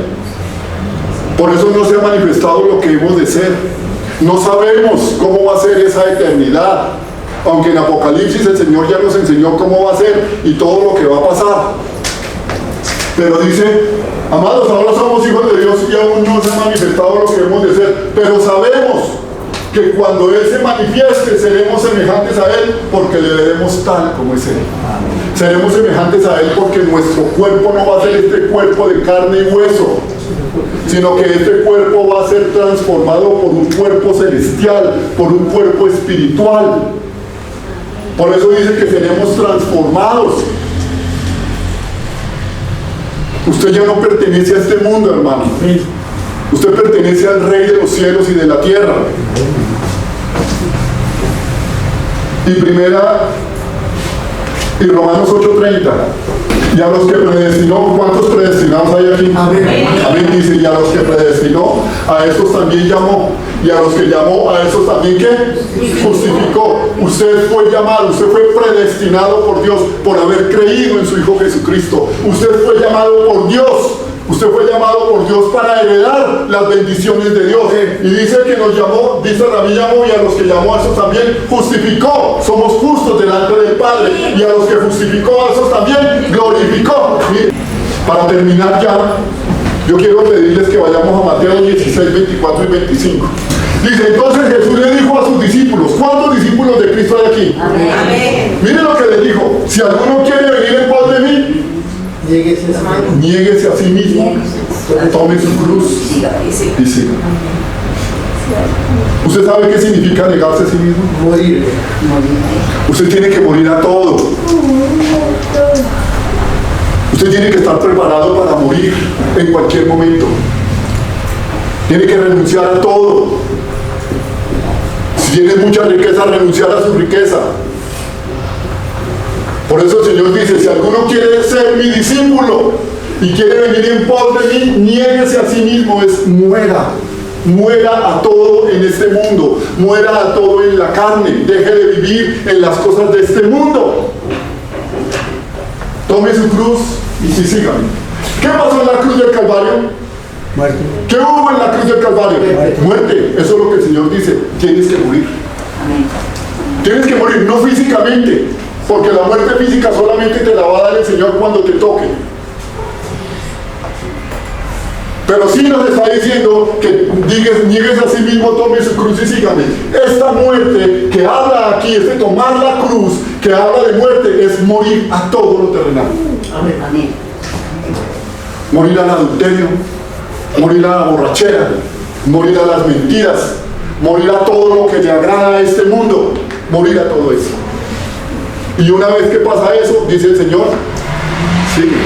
Por eso no se ha manifestado lo que hemos de ser. No sabemos cómo va a ser esa eternidad, aunque en Apocalipsis el Señor ya nos enseñó cómo va a ser y todo lo que va a pasar. Pero dice, amados, ahora somos hijos de Dios y aún no se ha manifestado lo que hemos de ser, pero sabemos que cuando Él se manifieste seremos semejantes a Él porque le veremos tal como es Él. Seremos semejantes a Él porque nuestro cuerpo no va a ser este cuerpo de carne y hueso, sino que este cuerpo va a ser transformado por un cuerpo celestial, por un cuerpo espiritual. Por eso dice que seremos transformados. Usted ya no pertenece a este mundo, hermano. Usted pertenece al Rey de los cielos y de la tierra. Y Romanos 8:30. Y a los que predestinó, ¿cuántos predestinados hay aquí? Amén. Amén. Dice, y a los que predestinó, a estos también llamó. Y a los que llamó, a estos también, ¿qué? Justificó. Usted fue llamado, usted fue predestinado por Dios por haber creído en su Hijo Jesucristo. Usted fue llamado por Dios. Usted fue llamado por Dios para heredar las bendiciones de Dios. Y dice que nos llamó, dice a mí llamó, y a los que llamó a esos también justificó. Somos justos delante del Padre. Y a los que justificó a esos también glorificó. Mire, para terminar ya, yo quiero pedirles que vayamos a Mateo 16, 24 y 25. Dice, entonces Jesús le dijo a sus discípulos, ¿cuántos discípulos de Cristo hay aquí? Amén. Mire lo que le dijo, si alguno quiere venir en pos de mí, niéguese a sí mismo, tome su cruz y siga. ¿Usted sabe qué significa negarse a sí mismo? Morir. Usted tiene que morir a todo. Usted tiene que estar preparado para morir en cualquier momento. Tiene que renunciar a todo. Si tiene mucha riqueza, renunciar a su riqueza. Por eso el Señor dice, si alguno quiere ser mi discípulo, y quiere venir en pos de mí, niéguese a sí mismo, es muera. Muera a todo en este mundo, muera a todo en la carne, deje de vivir en las cosas de este mundo. Tome su cruz y sí, sígame. ¿Qué pasó en la cruz del Calvario? Muerte. ¿Qué hubo en la cruz del Calvario? Muerte. Eso es lo que el Señor dice. Tienes que morir. Amén. Tienes que morir, no físicamente, porque la muerte física solamente te la va a dar el Señor cuando te toque. Pero sí nos está diciendo que niegues a sí mismo, tome su cruz y sígame. Esta muerte que habla aquí, este tomar la cruz, que habla de muerte, es morir a todo lo terrenal. Amén. Morir al adulterio, morir a la borrachera, morir a las mentiras, morir a todo lo que le agrada a este mundo, morir a todo eso. Y una vez que pasa eso, dice el Señor, sigue.